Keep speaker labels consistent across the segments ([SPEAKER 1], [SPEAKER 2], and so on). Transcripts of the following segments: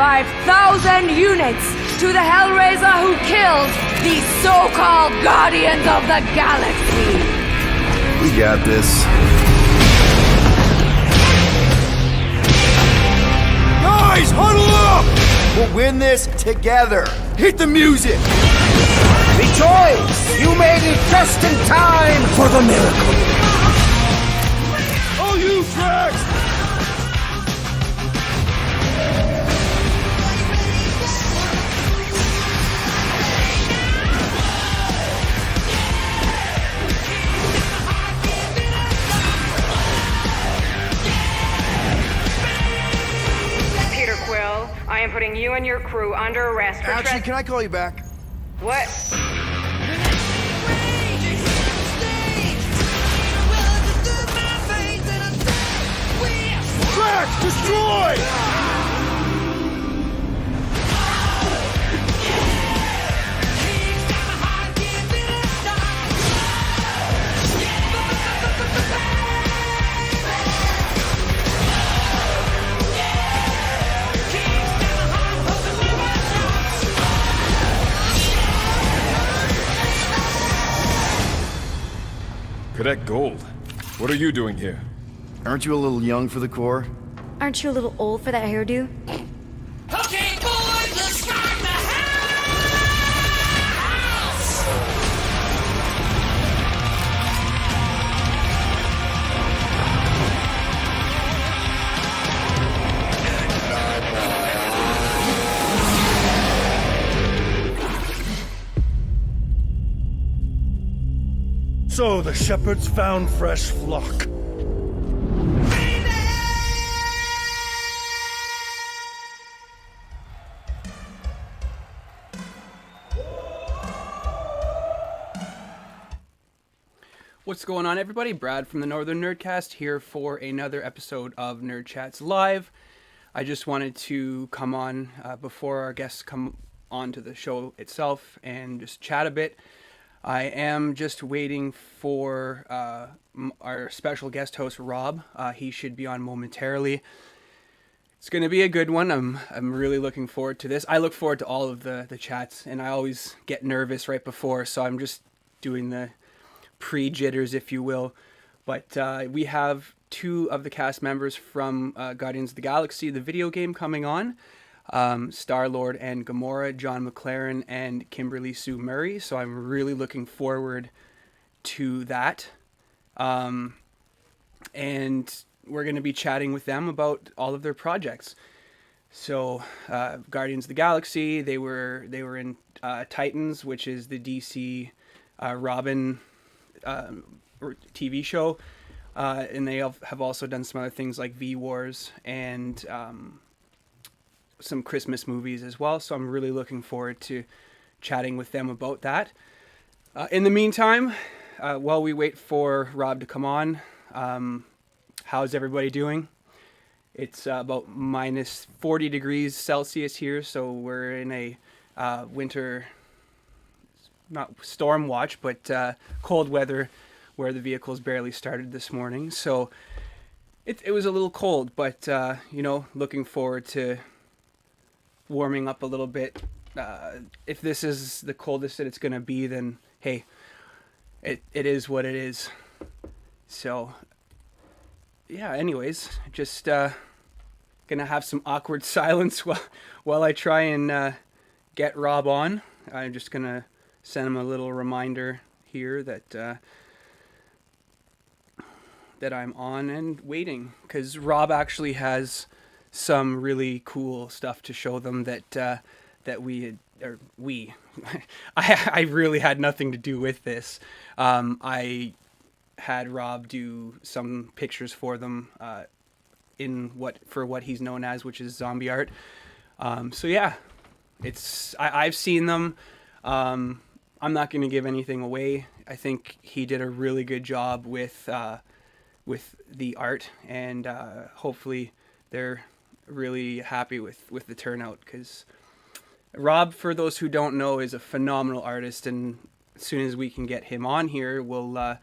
[SPEAKER 1] 5,000 units to the Hellraiser who killed these so-called Guardians of the Galaxy.
[SPEAKER 2] We got this. Guys, huddle up! We'll win this together. Hit the music!
[SPEAKER 3] Rejoice! You made it just in time for the miracle.
[SPEAKER 2] Oh, you Drax!
[SPEAKER 4] Peter Quill, I am putting you and your crew under arrest for
[SPEAKER 2] Actually, can I call you back?
[SPEAKER 4] What?
[SPEAKER 2] Drax, destroy!
[SPEAKER 5] Cadet Gold, what are you doing here?
[SPEAKER 2] Aren't you a little young for the Corps?
[SPEAKER 6] Aren't you a little old for that hairdo?
[SPEAKER 7] Okay, boys, let's start the
[SPEAKER 8] So the shepherds found fresh flock.
[SPEAKER 9] What's going on, everybody? Brad from the Northern NerdCast here for another episode of Nerd Chats Live. I just wanted to come on before our guests come on to the show itself and just chat a bit. I am just waiting for our special guest host, Rob. He should be on momentarily. It's going to be a good one. I'm really looking forward to this. I look forward to all of the chats, and I always get nervous right before, so I'm just doing the pre-jitters, if you will. But we have two of the cast members from Guardians of the Galaxy, the video game, coming on. Star-Lord and Gamora, Jon McLaren and Kimberly-Sue Murray. So I'm really looking forward to that. And we're going to be chatting with them about all of their projects. So Guardians of the Galaxy, they were in Titans, which is the DC Robin TV show. And they have also done some other things like V-Wars and some Christmas movies as well, so I'm really looking forward to chatting with them about that. In the meantime, while we wait for Rob to come on, how's everybody doing? It's about minus 40 degrees Celsius here, so we're in a winter, not storm watch, but cold weather where the vehicles barely started this morning. So it was a little cold, but looking forward to warming up a little bit. If this is the coldest that it's going to be, then hey, it is what it is. So yeah, anyways, just gonna have some awkward silence while I try and get Rob on. I'm just gonna send him a little reminder here that I'm on and waiting, because Rob actually has some really cool stuff to show them that I really had nothing to do with this. I had Rob do some pictures for them in what he's known as, which is zombie art. So yeah, I've seen them. I'm not going to give anything away. I think he did a really good job with the art, and hopefully they're really happy with the turnout, because Rob, for those who don't know, is a phenomenal artist, and as soon as we can get him on here, we'll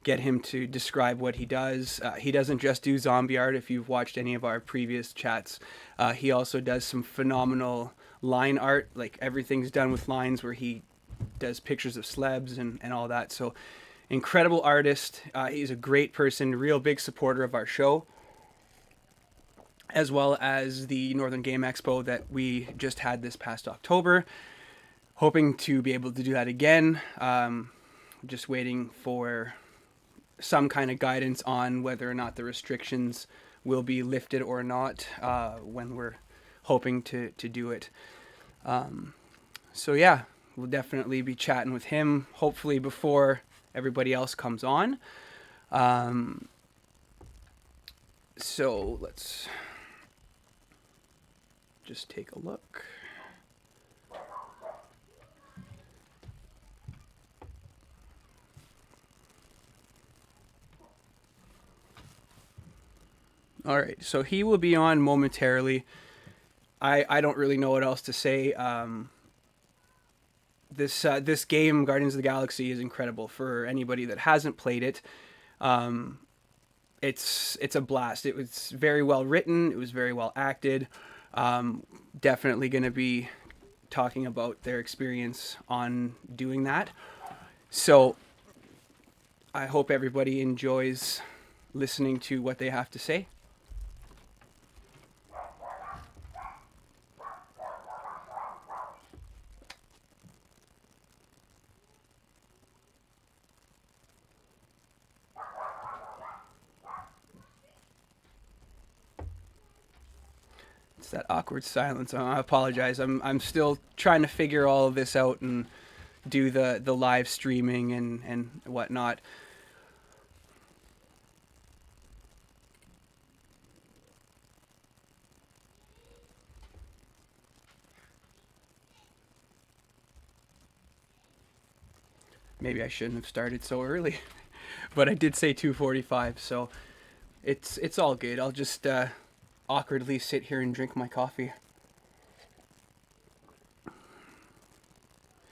[SPEAKER 9] get him to describe what he does. He doesn't just do zombie art. If you've watched any of our previous chats, he also does some phenomenal line art. Like everything's done with lines, where he does pictures of slabs and all that. So incredible artist. He's a great person, real big supporter of our show, as well as the Northern Game Expo that we just had this past October. Hoping to be able to do that again. Just waiting for some kind of guidance on whether or not the restrictions will be lifted or not when we're hoping to do it. So yeah, we'll definitely be chatting with him, hopefully before everybody else comes on. So let's just take a look. All right, so he will be on momentarily. I don't really know what else to say. This game, Guardians of the Galaxy, is incredible. For anybody that hasn't played it, it's a blast. It was very well written. It was very well acted. Definitely going to be talking about their experience on doing that. So I hope everybody enjoys listening to what they have to say. That awkward silence. I apologize. I'm still trying to figure all of this out and do the live streaming and whatnot. Maybe I shouldn't have started so early, but I did say 2:45, so it's all good. I'll just awkwardly sit here and drink my coffee.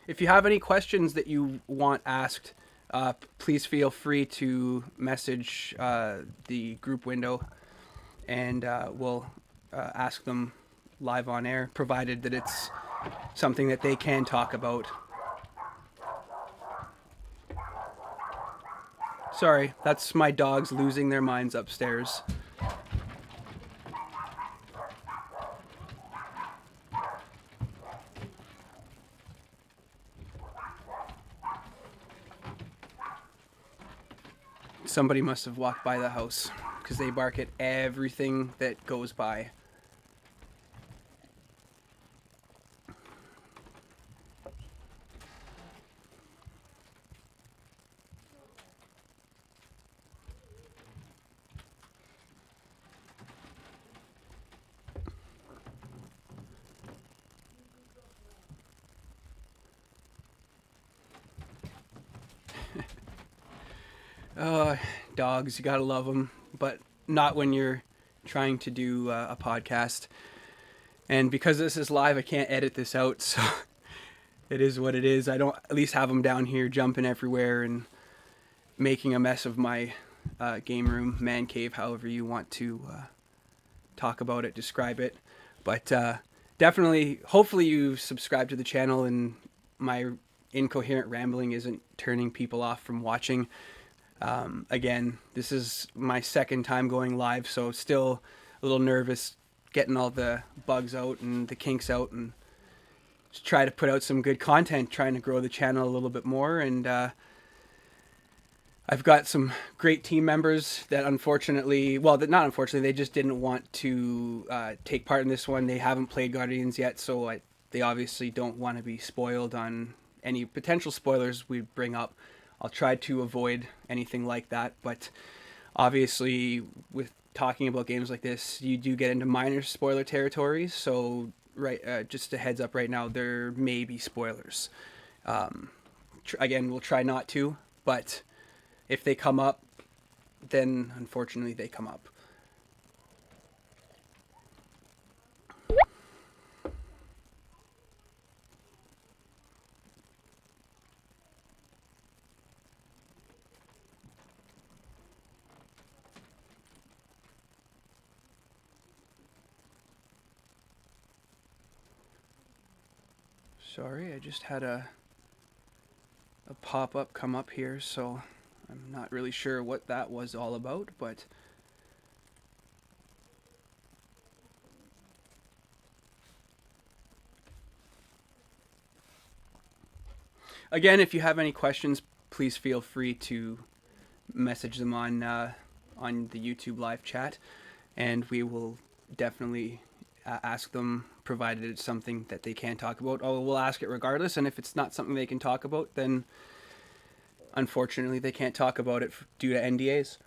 [SPEAKER 9] If you have any questions that you want asked, please feel free to message the group window, and we'll ask them live on air, provided that it's something that they can talk about. Sorry, that's my dogs losing their minds upstairs. Somebody must have walked by the house, because they bark at everything that goes by. Dogs, you gotta love them, but not when you're trying to do a podcast. And because this is live, I can't edit this out, so it is what it is. I don't at least have them down here jumping everywhere and making a mess of my game room, man cave, however you want to talk about it, describe it. But definitely, hopefully you subscribe to the channel and my incoherent rambling isn't turning people off from watching. Again, this is my second time going live, so still a little nervous getting all the bugs out and the kinks out, and just try to put out some good content, trying to grow the channel a little bit more. And I've got some great team members that unfortunately, well, not unfortunately, they just didn't want to take part in this one. They haven't played Guardians yet, so they obviously don't want to be spoiled on any potential spoilers we bring up. I'll try to avoid anything like that, but obviously with talking about games like this, you do get into minor spoiler territories, so just a heads up right now, there may be spoilers. Again, we'll try not to, but if they come up, then unfortunately they come up. Sorry, I just had a pop-up come up here, so I'm not really sure what that was all about, but again, if you have any questions, please feel free to message them on the YouTube live chat, and we will definitely ask them, provided it's something that they can talk about. Oh, we'll ask it regardless, and if it's not something they can talk about, then unfortunately they can't talk about it due to NDAs.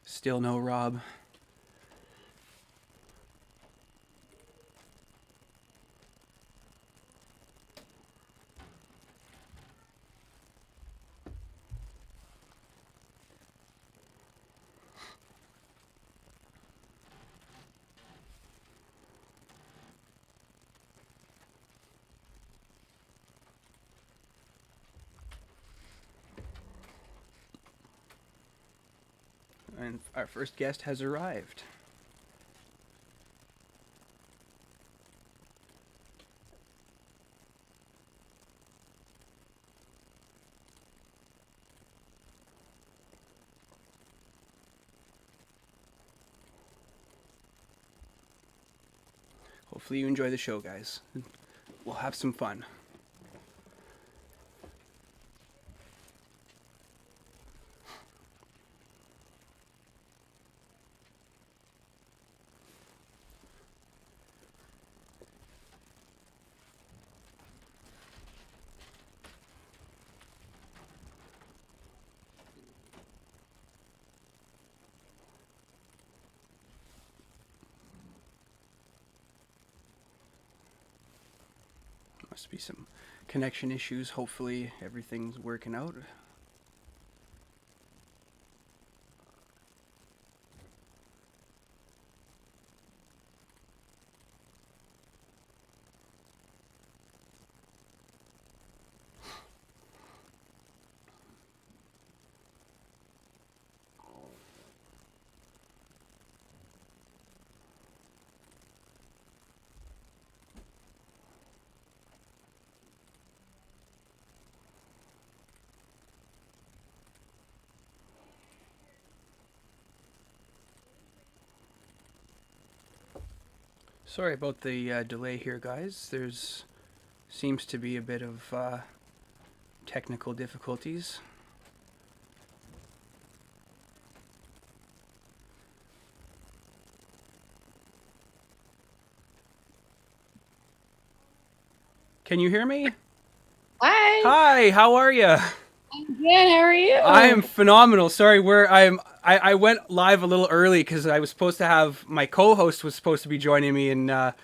[SPEAKER 9] Still no Rob. And our first guest has arrived. Hopefully you enjoy the show, guys. We'll have some fun. Must be some connection issues. Hopefully everything's working out. Sorry about the delay here, guys. There's seems to be a bit of technical difficulties. Can you hear me?
[SPEAKER 10] Hi.
[SPEAKER 9] Hi, how are you?
[SPEAKER 10] I'm good. How are you?
[SPEAKER 9] I am phenomenal. Sorry, I went live a little early because I was supposed to have my co-host was supposed to be joining me, and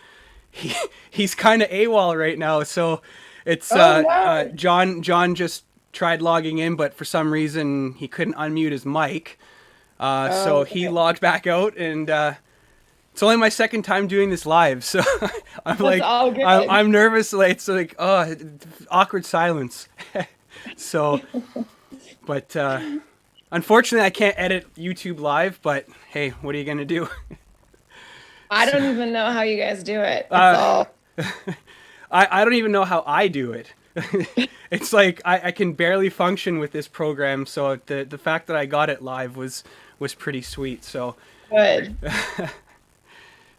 [SPEAKER 9] he's kind of AWOL right now. So it's
[SPEAKER 10] no.
[SPEAKER 9] John just tried logging in, but for some reason he couldn't unmute his mic. So
[SPEAKER 10] okay.
[SPEAKER 9] he logged back out, and it's only my second time doing this live, so I'm
[SPEAKER 10] That's all good.
[SPEAKER 9] I'm nervous. Like it's like awkward silence. So, but unfortunately, I can't edit YouTube live. But hey, what are you gonna do?
[SPEAKER 10] I don't even know how you guys do it. That's all.
[SPEAKER 9] I don't even know how I do it. It's like I can barely function with this program. So the fact that I got it live was pretty sweet. So
[SPEAKER 10] Good.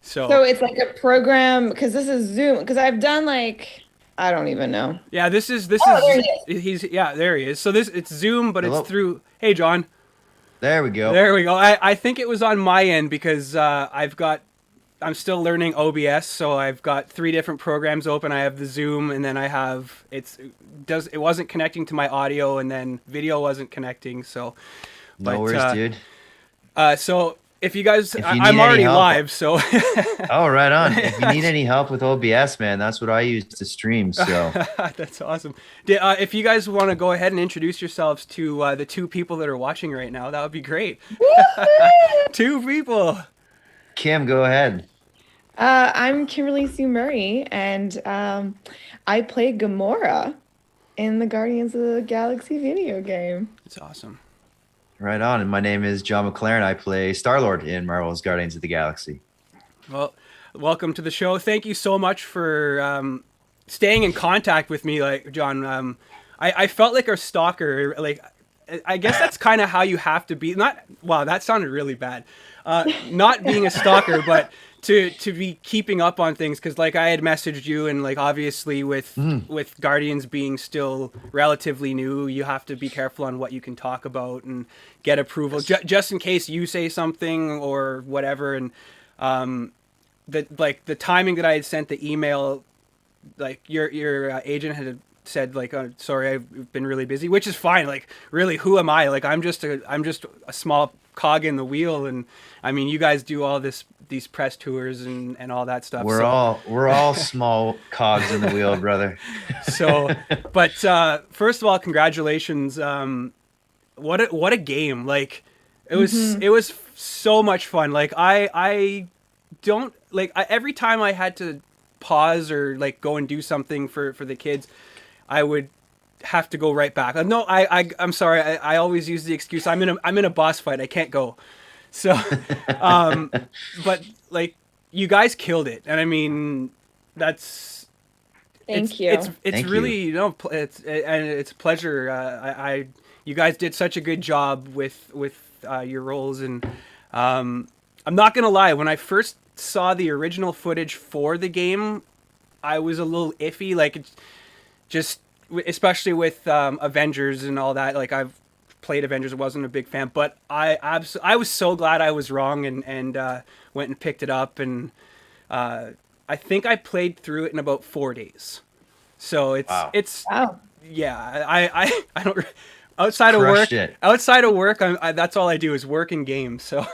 [SPEAKER 10] So it's like a program because this is Zoom. Because I've done like I don't even know.
[SPEAKER 9] Yeah, this is
[SPEAKER 10] there he is.
[SPEAKER 9] there he is. So it's Zoom, but
[SPEAKER 2] Hello.
[SPEAKER 9] it's through. Hey, John.
[SPEAKER 2] There we go.
[SPEAKER 9] There we go. I think it was on my end because I'm still learning OBS, so I've got 3 different programs open. I have the Zoom, and then I have it wasn't connecting to my audio, and then video wasn't connecting. So,
[SPEAKER 2] No worries, dude.
[SPEAKER 9] So if you guys,
[SPEAKER 2] If you
[SPEAKER 9] I'm
[SPEAKER 2] need
[SPEAKER 9] already
[SPEAKER 2] any help-
[SPEAKER 9] live, so
[SPEAKER 2] Oh, right on. If you need any help with OBS, man, that's what I use to stream. So
[SPEAKER 9] that's awesome. If you guys want to go ahead and introduce yourselves to the 2 people that are watching right now, that would be great. 2 people.
[SPEAKER 2] Kim, go ahead.
[SPEAKER 10] I'm Kimberly-Sue Murray, and I play Gamora in the Guardians of the Galaxy video game.
[SPEAKER 9] It's awesome.
[SPEAKER 11] Right on. And my name is Jon McLaren. I play Star-Lord in Marvel's Guardians of the Galaxy.
[SPEAKER 9] Well, welcome to the show. Thank you so much for staying in contact with me, like John. I felt like a stalker. Like, I guess that's kind of how you have to be. Wow, that sounded really bad. Not being a stalker, but to be keeping up on things, because like I had messaged you, and like obviously with Guardians being still relatively new, you have to be careful on what you can talk about and get approval, just in case you say something or whatever. And the timing that I had sent the email, like your agent had said like, oh, sorry, I've been really busy, which is fine. Like, really, who am I? Like, I'm just a small cog in the wheel. And I mean, you guys do all these press tours and all that stuff.
[SPEAKER 11] We're all small cogs in the wheel, brother.
[SPEAKER 9] So, but first of all, congratulations. What a game. Like, it was so much fun. Like, I don't like, every time I had to pause or like go and do something for the kids, I would have to go right back. No, I'm sorry. I always use the excuse, I'm in a boss fight, I can't go. So, but like, you guys killed it, and I mean, that's.
[SPEAKER 10] Thank you.
[SPEAKER 9] It's really it's a pleasure. You guys did such a good job with your roles, and I'm not gonna lie. When I first saw the original footage for the game, I was a little iffy. Like, just especially with Avengers and all that. Like, I've played Avengers, wasn't a big fan, but I was so glad I was wrong and went and picked it up, and I think I played through it in about 4 days. So it's
[SPEAKER 10] wow.
[SPEAKER 9] Yeah, I don't outside of work that's all I do is work in games. So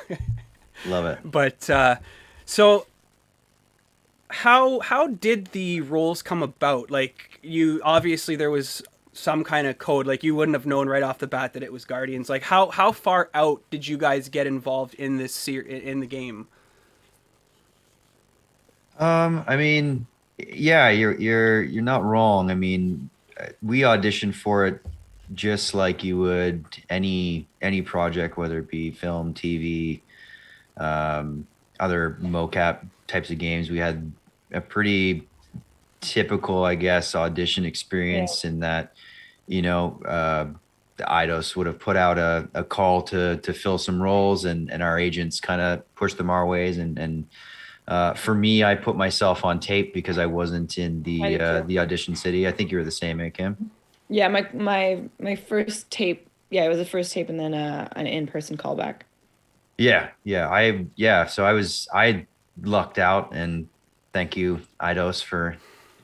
[SPEAKER 11] love it.
[SPEAKER 9] But so how did the roles come about? Like, you obviously there was some kind of code, like you wouldn't have known right off the bat that it was Guardians. Like, how far out did you guys get involved in this in the game?
[SPEAKER 11] I mean, yeah, you're not wrong. I mean, we auditioned for it just like you would any project, whether it be film, TV, other mocap types of games. We had a pretty typical, I guess, audition experience in that, the IDOS would have put out a call to fill some roles, and our agents kind of pushed them our ways. And for me, I put myself on tape because I wasn't in the audition city. I think you were the same, eh, Kim?
[SPEAKER 10] Yeah, my first tape. Yeah, it was the first tape, and then an in-person callback.
[SPEAKER 11] Yeah. So I lucked out, and thank you, IDOS, for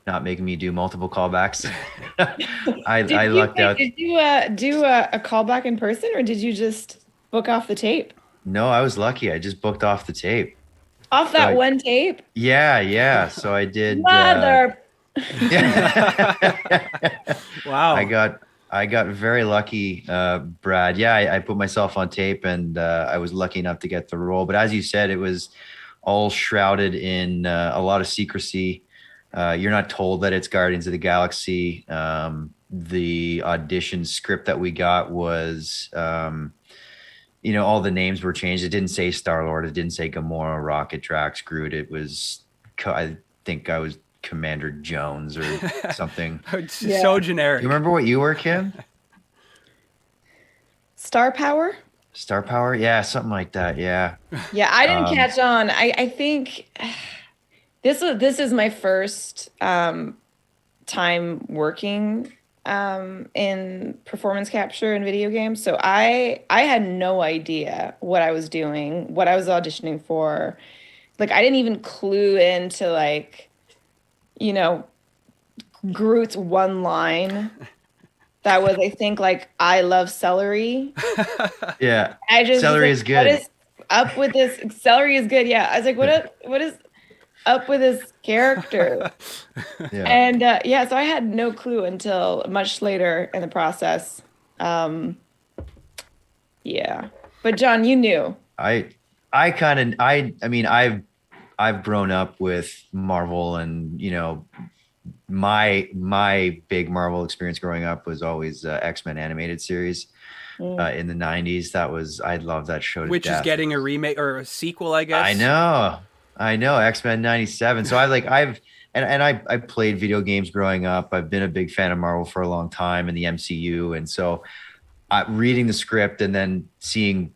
[SPEAKER 11] not making me do multiple callbacks. I lucked out.
[SPEAKER 10] Did you do a callback in person, or did you just book off the tape?
[SPEAKER 11] No, I was lucky. I just booked off the tape.
[SPEAKER 10] Off that one tape?
[SPEAKER 11] Yeah. So I did.
[SPEAKER 10] Mother.
[SPEAKER 9] Wow.
[SPEAKER 11] I got very lucky, Brad. Yeah, I put myself on tape, and I was lucky enough to get the role. But as you said, it was all shrouded in a lot of secrecy. You're not told that it's Guardians of the Galaxy. The audition script that we got was, all the names were changed. It didn't say Star-Lord. It didn't say Gamora, Rocket, Drax, Groot. It was, I think I was Commander Jones or something.
[SPEAKER 9] So generic.
[SPEAKER 11] You remember what you were, Kim?
[SPEAKER 10] Star Power?
[SPEAKER 11] Star Power? Yeah, something like that. Yeah.
[SPEAKER 10] Yeah, I didn't catch on. I think this is my first time working in performance capture in video games. So I had no idea what I was doing, what I was auditioning for. Like, I didn't even clue into, like, Groot's one line. That was, I think, like, I love celery.
[SPEAKER 11] Yeah. Celery is good.
[SPEAKER 10] What is up with this? Celery is good. Yeah. I was like, what is up with this character?
[SPEAKER 11] Yeah.
[SPEAKER 10] And so I had no clue until much later in the process. Yeah. But John, you knew.
[SPEAKER 11] I've grown up with Marvel, and my big Marvel experience growing up was always X-Men animated series. in the 90s. I love that show to
[SPEAKER 9] Which
[SPEAKER 11] death.
[SPEAKER 9] is getting a remake or a sequel, I guess.
[SPEAKER 11] I know X-Men 97. So I played video games growing up. I've been a big fan of Marvel for a long time in the MCU. And so reading the script and then seeing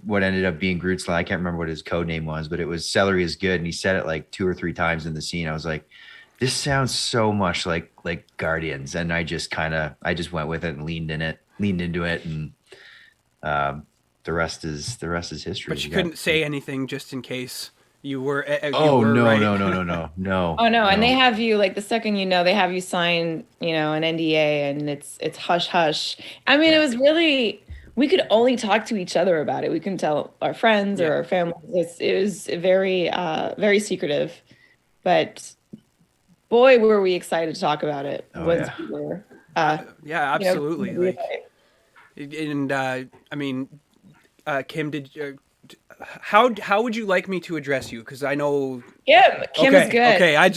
[SPEAKER 11] what ended up being Groot's line, I can't remember what his code name was, but it was "Celery is good." And he said it like 2 or 3 times in the scene. I was like, this sounds so much like Guardians. And I just went with it and leaned into it. And the rest is history.
[SPEAKER 9] But you couldn't say anything just in case you were.
[SPEAKER 11] No.
[SPEAKER 10] Oh no, and they have you like the second they have you sign an NDA, and it's hush hush. I mean, it was really, we could only talk to each other about it. We couldn't tell our friends or our families. It was very very secretive, but boy, were we excited to talk about it. We were,
[SPEAKER 9] absolutely. I mean, Kim, how would you like me to address you? Because I know
[SPEAKER 10] Kim is good.
[SPEAKER 9] Okay, I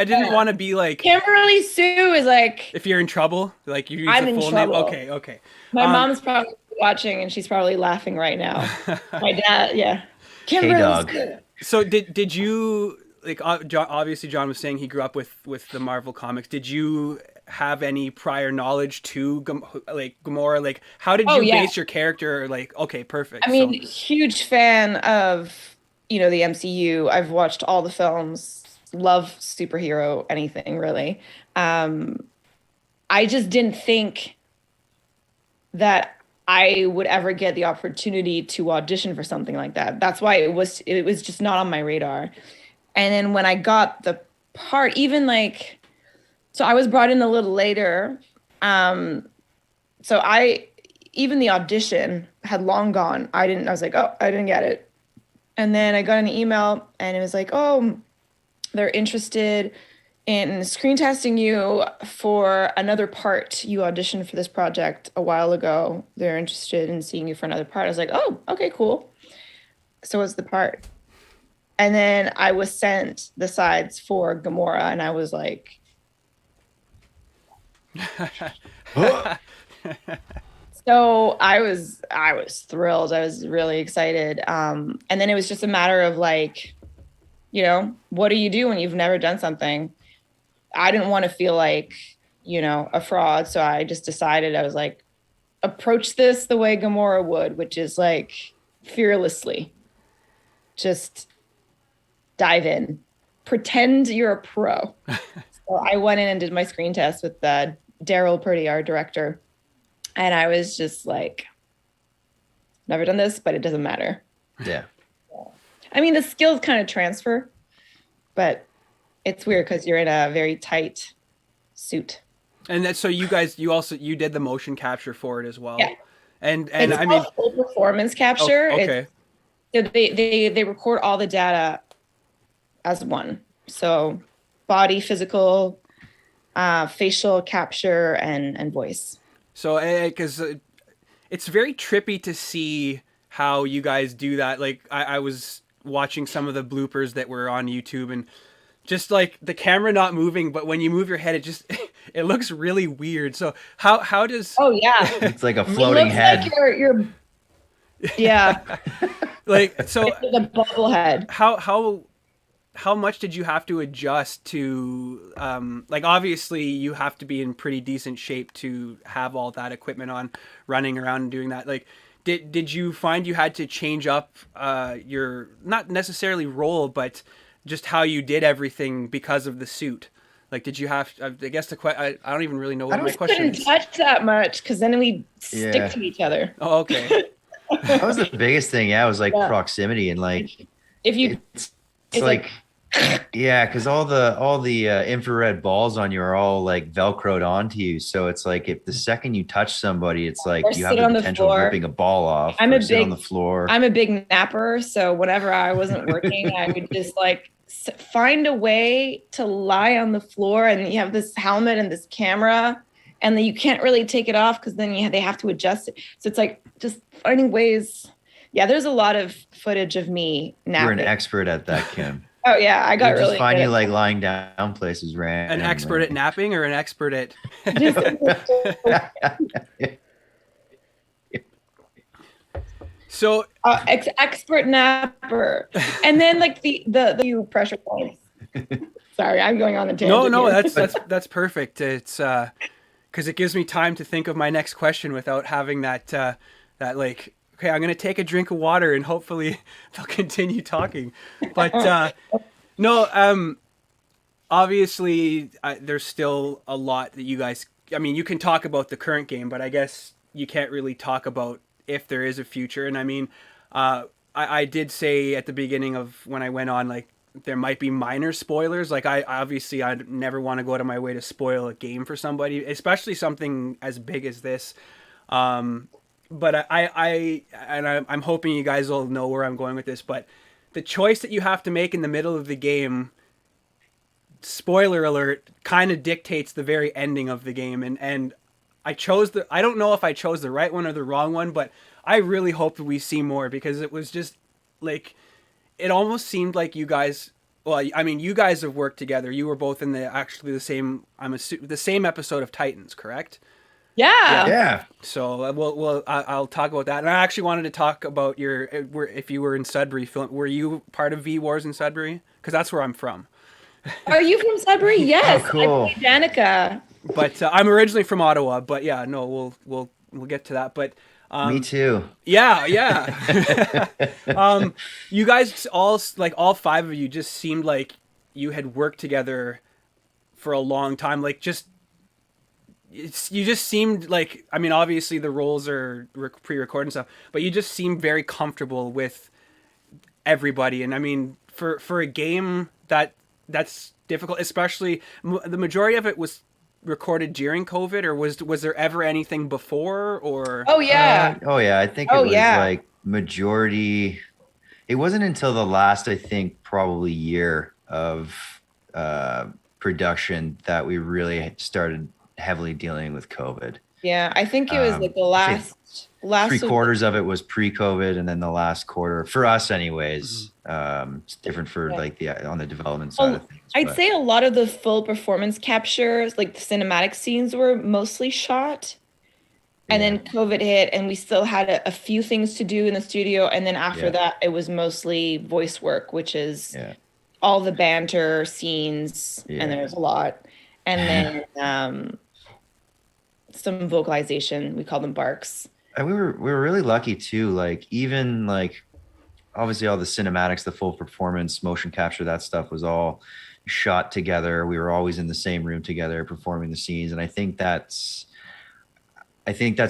[SPEAKER 9] didn't want to be like
[SPEAKER 10] Kimberly-Sue is like,
[SPEAKER 9] if you're in trouble, like you use
[SPEAKER 10] I'm
[SPEAKER 9] the
[SPEAKER 10] in
[SPEAKER 9] full
[SPEAKER 10] trouble.
[SPEAKER 9] name. Okay.
[SPEAKER 10] My mom's probably watching, and she's probably laughing right now. My dad, Kimberly's good.
[SPEAKER 9] So did you like? Obviously, Jon was saying he grew up with the Marvel comics. Did you have any prior knowledge to Gamora? Like, how did you base your character? Like, okay, perfect.
[SPEAKER 10] I mean, huge fan of the MCU. I've watched all the films. Love superhero anything really. I just didn't think that I would ever get the opportunity to audition for something like that. That's why it was just not on my radar. And then when I got the part, even like, so I was brought in a little later. So even the audition had long gone. I was like, oh, I didn't get it. And then I got an email and it was like, oh, they're interested in screen testing you for another part. You auditioned for this project a while ago. They're interested in seeing you for another part. I was like, oh, okay, cool. So what's the part? And then I was sent the sides for Gamora, and I was like, so I was thrilled. I was really excited. And then it was just a matter of like, what do you do when you've never done something? I didn't want to feel like, a fraud. So I just decided, I was like, approach this the way Gamora would, which is like fearlessly. Just dive in, pretend you're a pro. So I went in and did my screen test with Daryl Purdy, our director. And I was just like, never done this, but it doesn't matter.
[SPEAKER 11] Yeah.
[SPEAKER 10] I mean, the skills kind of transfer, but it's weird because you're in a very tight suit.
[SPEAKER 9] And that, so you guys, you did the motion capture for it as well.
[SPEAKER 10] Yeah.
[SPEAKER 9] And
[SPEAKER 10] it's
[SPEAKER 9] I mean,
[SPEAKER 10] full performance capture.
[SPEAKER 9] Oh, okay.
[SPEAKER 10] So they record all the data as one. So body, physical, facial capture, and voice.
[SPEAKER 9] So because it's very trippy to see how you guys do that. Like I was watching some of the bloopers that were on YouTube, and just like the camera not moving, but when you move your head, it looks really weird. So how does?
[SPEAKER 10] Oh yeah,
[SPEAKER 11] it's like a floating head.
[SPEAKER 10] Like you're yeah.
[SPEAKER 9] Like so
[SPEAKER 10] the bubble head.
[SPEAKER 9] How much did you have to adjust to, like, obviously you have to be in pretty decent shape to have all that equipment on, running around and doing that. Like, did you find you had to change up your, not necessarily role, but just how you did everything because of the suit? Like, did you have, I guess I don't even really know what my question is.
[SPEAKER 10] I couldn't touch that much because then we stick to each other.
[SPEAKER 9] Oh, okay.
[SPEAKER 11] That was the biggest thing. Yeah, it was like proximity, and like,
[SPEAKER 10] if you,
[SPEAKER 11] it's like yeah, because all the infrared balls on you are all like velcroed onto you, so it's like if the second you touch somebody, it's like you have the potential of ripping a ball off.
[SPEAKER 10] I'm a
[SPEAKER 11] big on the floor.
[SPEAKER 10] I'm a big napper, so whenever I wasn't working, I would just like find a way to lie on the floor, and you have this helmet and this camera, and then you can't really take it off because then they have to adjust it. So it's like just finding ways. Yeah, there's a lot of footage of me napping.
[SPEAKER 11] You're an expert at that, Kim.
[SPEAKER 10] Oh yeah, I got really.
[SPEAKER 11] Just find you like lying down places, random.
[SPEAKER 9] An expert at napping or an expert at? So
[SPEAKER 10] expert napper, and then like the pressure points. Sorry, I'm going on a tangent.
[SPEAKER 9] No,
[SPEAKER 10] here.
[SPEAKER 9] that's perfect. It's because it gives me time to think of my next question without having that like, okay, I'm gonna take a drink of water and hopefully they'll continue talking. But no, obviously there's still a lot that you guys. I mean, you can talk about the current game, but I guess you can't really talk about if there is a future. And I mean, I did say at the beginning of when I went on, like, there might be minor spoilers. Like, I'd never want to go out of my way to spoil a game for somebody, especially something as big as this. But I'm hoping you guys will know where I'm going with this, but the choice that you have to make in the middle of the game, spoiler alert, kind of dictates the very ending of the game. And I don't know if I chose the right one or the wrong one, but I really hope that we see more, because it was just like, it almost seemed like you guys, well, I mean, you guys have worked together. You were both in the same episode of Titans, correct?
[SPEAKER 10] Yeah.
[SPEAKER 9] So I'll talk about that. And I actually wanted to talk about if you were in Sudbury, were you part of V Wars in Sudbury? Because that's where I'm from.
[SPEAKER 10] Are you from Sudbury? Yes.
[SPEAKER 11] Oh, cool.
[SPEAKER 10] I played Danica.
[SPEAKER 9] But I'm originally from Ottawa. But yeah, no, we'll get to that. But
[SPEAKER 11] me too.
[SPEAKER 9] Yeah. You guys all five of you just seemed like you had worked together for a long time. Like, you just seemed like, I mean, obviously the roles are pre-recorded and stuff, but you just seemed very comfortable with everybody. And I mean, for a game that's difficult, especially the majority of it was recorded during COVID, or was there ever anything before? Or
[SPEAKER 10] oh yeah,
[SPEAKER 11] I think it was like majority. It wasn't until the last, I think, probably year of production that we really started heavily dealing with COVID.
[SPEAKER 10] Yeah, I think it was like the last
[SPEAKER 11] 3/4 of it was pre-COVID, and then the last quarter for us, anyways. It's different for like on the development side of things.
[SPEAKER 10] I'd say a lot of the full performance captures, like the cinematic scenes, were mostly shot, and then COVID hit, and we still had a few things to do in the studio, and then after that, it was mostly voice work, which is all the banter scenes, and there's a lot, and then some vocalization. We call them barks.
[SPEAKER 11] And we were really lucky too. Like, even like, obviously all the cinematics, the full performance, motion capture, that stuff was all shot together. We were always in the same room together performing the scenes. And I think that's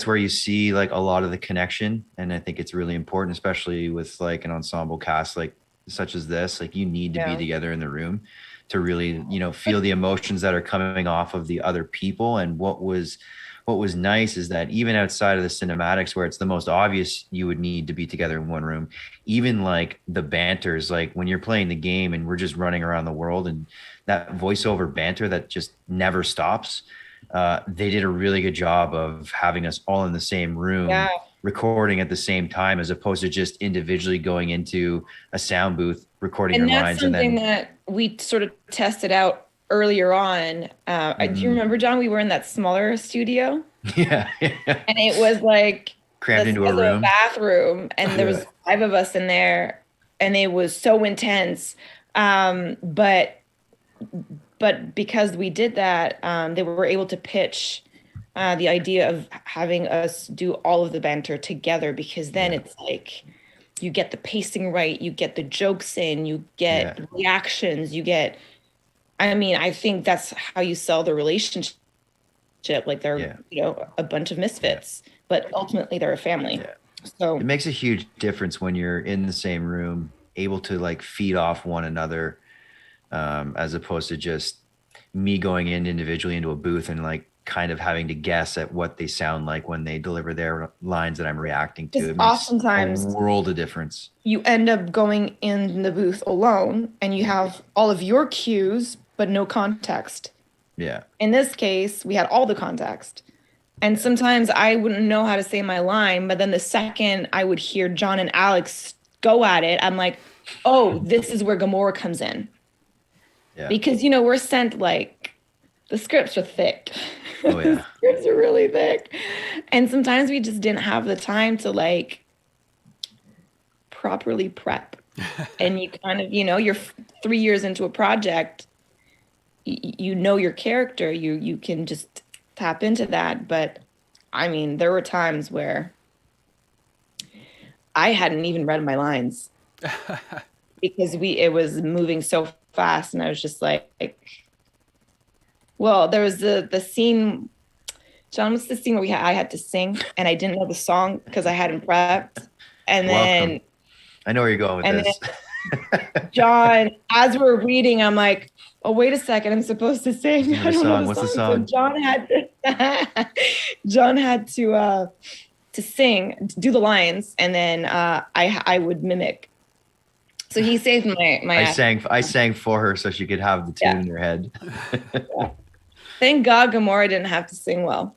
[SPEAKER 11] where you see like a lot of the connection. And I think it's really important, especially with like an ensemble cast like such as this. Like, you need to be together in the room to really, feel the emotions that are coming off of the other people. And what was nice is that even outside of the cinematics, where it's the most obvious you would need to be together in one room, even like the banters, like when you're playing the game and we're just running around the world, and that voiceover banter that just never stops, they did a really good job of having us all in the same room, recording at the same time, as opposed to just individually going into a sound booth, recording your lines.
[SPEAKER 10] And that's something that we sort of tested out earlier on. Do you remember, John, we were in that smaller studio?
[SPEAKER 11] Yeah.
[SPEAKER 10] And it was like
[SPEAKER 11] crammed into a room,
[SPEAKER 10] bathroom, and there was 5 of us in there, and it was so intense. But because we did that, they were able to pitch the idea of having us do all of the banter together, because then it's like you get the pacing right, you get the jokes in, you get reactions, you get, I mean, I think that's how you sell the relationship. Like, they're, a bunch of misfits, but ultimately they're a family. Yeah. So
[SPEAKER 11] it makes a huge difference when you're in the same room, able to like feed off one another, as opposed to just me going in individually into a booth and like kind of having to guess at what they sound like when they deliver their lines that I'm reacting to. It makes
[SPEAKER 10] oftentimes
[SPEAKER 11] a world of difference.
[SPEAKER 10] You end up going in the booth alone, and you have all of your cues, but no context.
[SPEAKER 11] Yeah.
[SPEAKER 10] In this case, we had all the context. And sometimes I wouldn't know how to say my line, but then the second I would hear John and Alex go at it, I'm like, oh, this is where Gamora comes in.
[SPEAKER 11] Yeah.
[SPEAKER 10] Because, we're sent like, the scripts are thick.
[SPEAKER 11] Oh, yeah.
[SPEAKER 10] The scripts are really thick. And sometimes we just didn't have the time to like properly prep. And you kind of, you're 3 years into a project, you know your character, you can just tap into that. But I mean, there were times where I hadn't even read my lines because it was moving so fast, and I was just like, well, there was the scene, John, what's the scene where I had to sing and I didn't know the song because I hadn't prepped, and then
[SPEAKER 11] I know where you're going with this.
[SPEAKER 10] John, as we're reading, I'm like, oh, wait a second, I'm supposed to sing. I don't know
[SPEAKER 11] What's the song?
[SPEAKER 10] So John had to sing, to do the lines, and then I would mimic. So he saved my
[SPEAKER 11] I sang for her so she could have the tune in her head.
[SPEAKER 10] Yeah. Thank God Gamora didn't have to sing well.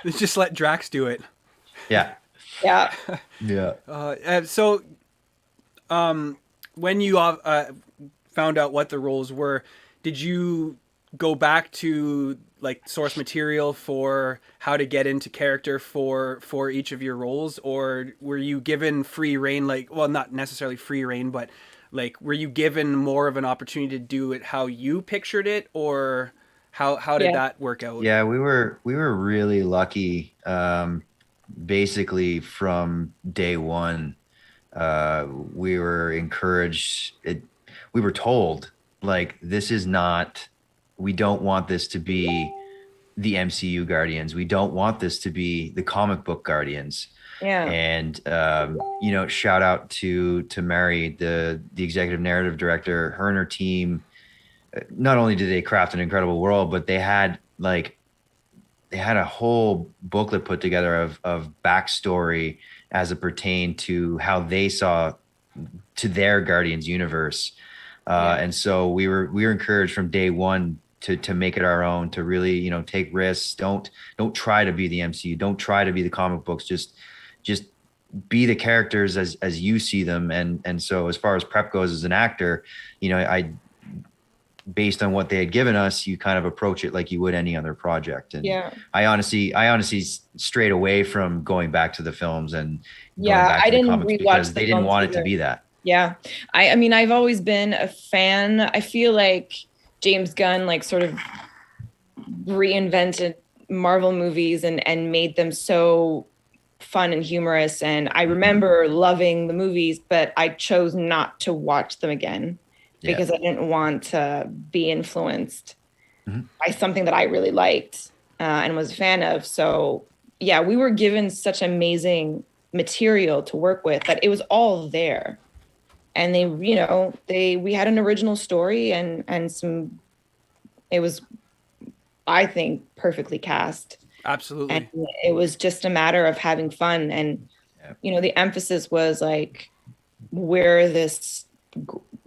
[SPEAKER 9] Just let Drax do it.
[SPEAKER 11] Yeah.
[SPEAKER 10] Yeah.
[SPEAKER 11] Yeah.
[SPEAKER 9] So, when you found out what the roles were, did you go back to like source material for how to get into character for each of your roles, or were you given free reign? Like, well, not necessarily free reign, but like, were you given more of an opportunity to do it how you pictured it, or how did that work out?
[SPEAKER 11] Yeah, we were really lucky. Basically from day one, we were encouraged. We were told, like, we don't want this to be the MCU Guardians. We don't want this to be the comic book Guardians.
[SPEAKER 10] Yeah.
[SPEAKER 11] And shout out to Mary, the executive narrative director. Her and her team, not only did they craft an incredible world, but they had a whole booklet put together of backstory as it pertained to how they saw to their Guardians universe. And so we were encouraged from day one to make it our own, to really, take risks. Don't try to be the MCU. Don't try to be the comic books. Just be the characters as you see them. And so as far as prep goes as an actor, based on what they had given us, you kind of approach it like you would any other project. And I honestly strayed away from going back to the films and going back to the comics because they didn't want it to be that.
[SPEAKER 10] Yeah. I mean, I've always been a fan. I feel like James Gunn sort of reinvented Marvel movies and made them so fun and humorous. And I remember loving the movies, but I chose not to watch them again because I didn't want to be influenced by something that I really liked and was a fan of. So yeah, we were given such amazing material to work with that it was all there. And we had an original story and it was, I think, perfectly cast.
[SPEAKER 9] Absolutely.
[SPEAKER 10] And it was just a matter of having fun. And, the emphasis was like, we're this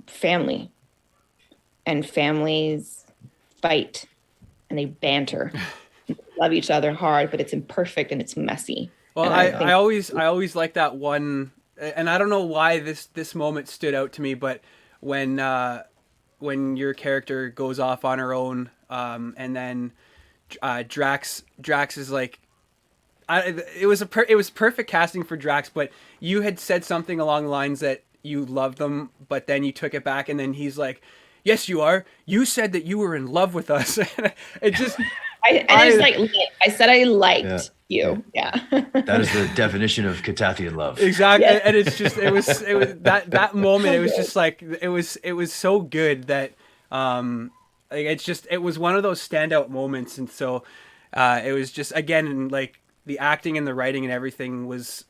[SPEAKER 10] family, and families fight and they banter, love each other hard, but it's imperfect and it's messy.
[SPEAKER 9] Well, I always like that one, and I don't know why this moment stood out to me, but when your character goes off on her own, and then Drax is like, it was perfect casting for Drax, but you had said something along the lines that you loved them, but then you took it back, and then he's like, "Yes, you are. You said that you were in love with us." It just,
[SPEAKER 10] I said I liked you. Yeah.
[SPEAKER 11] That is the definition of Catathian love.
[SPEAKER 9] Exactly. Yes. And it's just, it was that moment. It was just like, it was so good that, it was one of those standout moments. And so, it was just, again, like the acting and the writing and everything was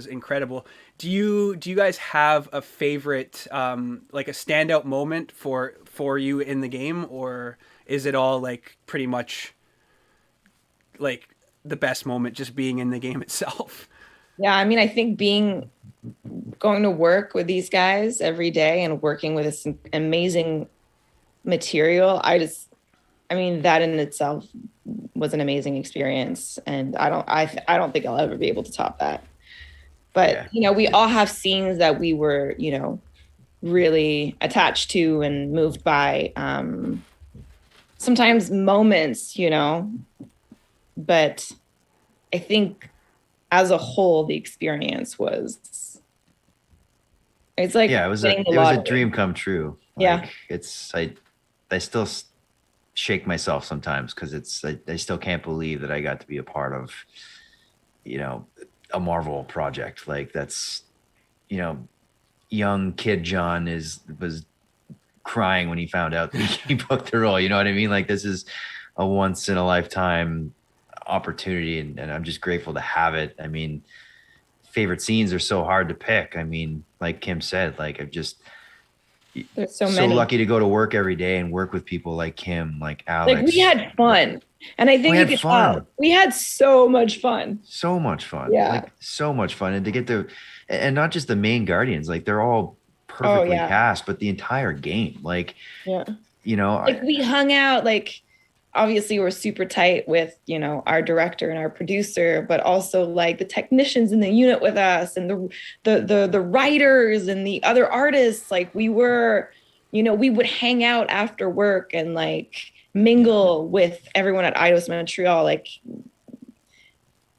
[SPEAKER 9] incredible. Do you guys have a favorite, like a standout moment for you in the game, or is it all like pretty much like the best moment just being in the game itself?
[SPEAKER 10] Yeah, I mean, I think going to work with these guys every day and working with this amazing material, that in itself was an amazing experience, and I don't think I'll ever be able to top that. But we all have scenes that we were really attached to and moved by. Sometimes moments, but I think as a whole the experience was It's like
[SPEAKER 11] Yeah, it was
[SPEAKER 10] winning the
[SPEAKER 11] a
[SPEAKER 10] lottery.
[SPEAKER 11] dream come true.
[SPEAKER 10] Yeah.
[SPEAKER 11] It's I still shake myself sometimes because I still can't believe that I got to be a part of, a Marvel project. Like that's, young kid John was crying when he found out that he booked the role. You know what I mean? Like this is a once in a lifetime opportunity, and I'm just grateful to have it. I mean, favorite scenes are so hard to pick. I mean, like Kim said, like I've just
[SPEAKER 10] There's so
[SPEAKER 11] so
[SPEAKER 10] many.
[SPEAKER 11] lucky to go to work every day and work with people like Kim, like Alex.
[SPEAKER 10] Like we had fun. And I think
[SPEAKER 11] We
[SPEAKER 10] you
[SPEAKER 11] had
[SPEAKER 10] could
[SPEAKER 11] fun.
[SPEAKER 10] tell. We had so much fun.
[SPEAKER 11] So much fun.
[SPEAKER 10] Yeah.
[SPEAKER 11] Like so much fun. And to get and not just the main Guardians, like they're all perfectly
[SPEAKER 10] yeah.
[SPEAKER 11] cast, but the entire game. Like,
[SPEAKER 10] Yeah.
[SPEAKER 11] Like
[SPEAKER 10] we hung out, like obviously we're super tight with, our director and our producer, but also like the technicians in the unit with us and the writers and the other artists. Like we were, we would hang out after work and like mingle with everyone at Eidos Montreal. Like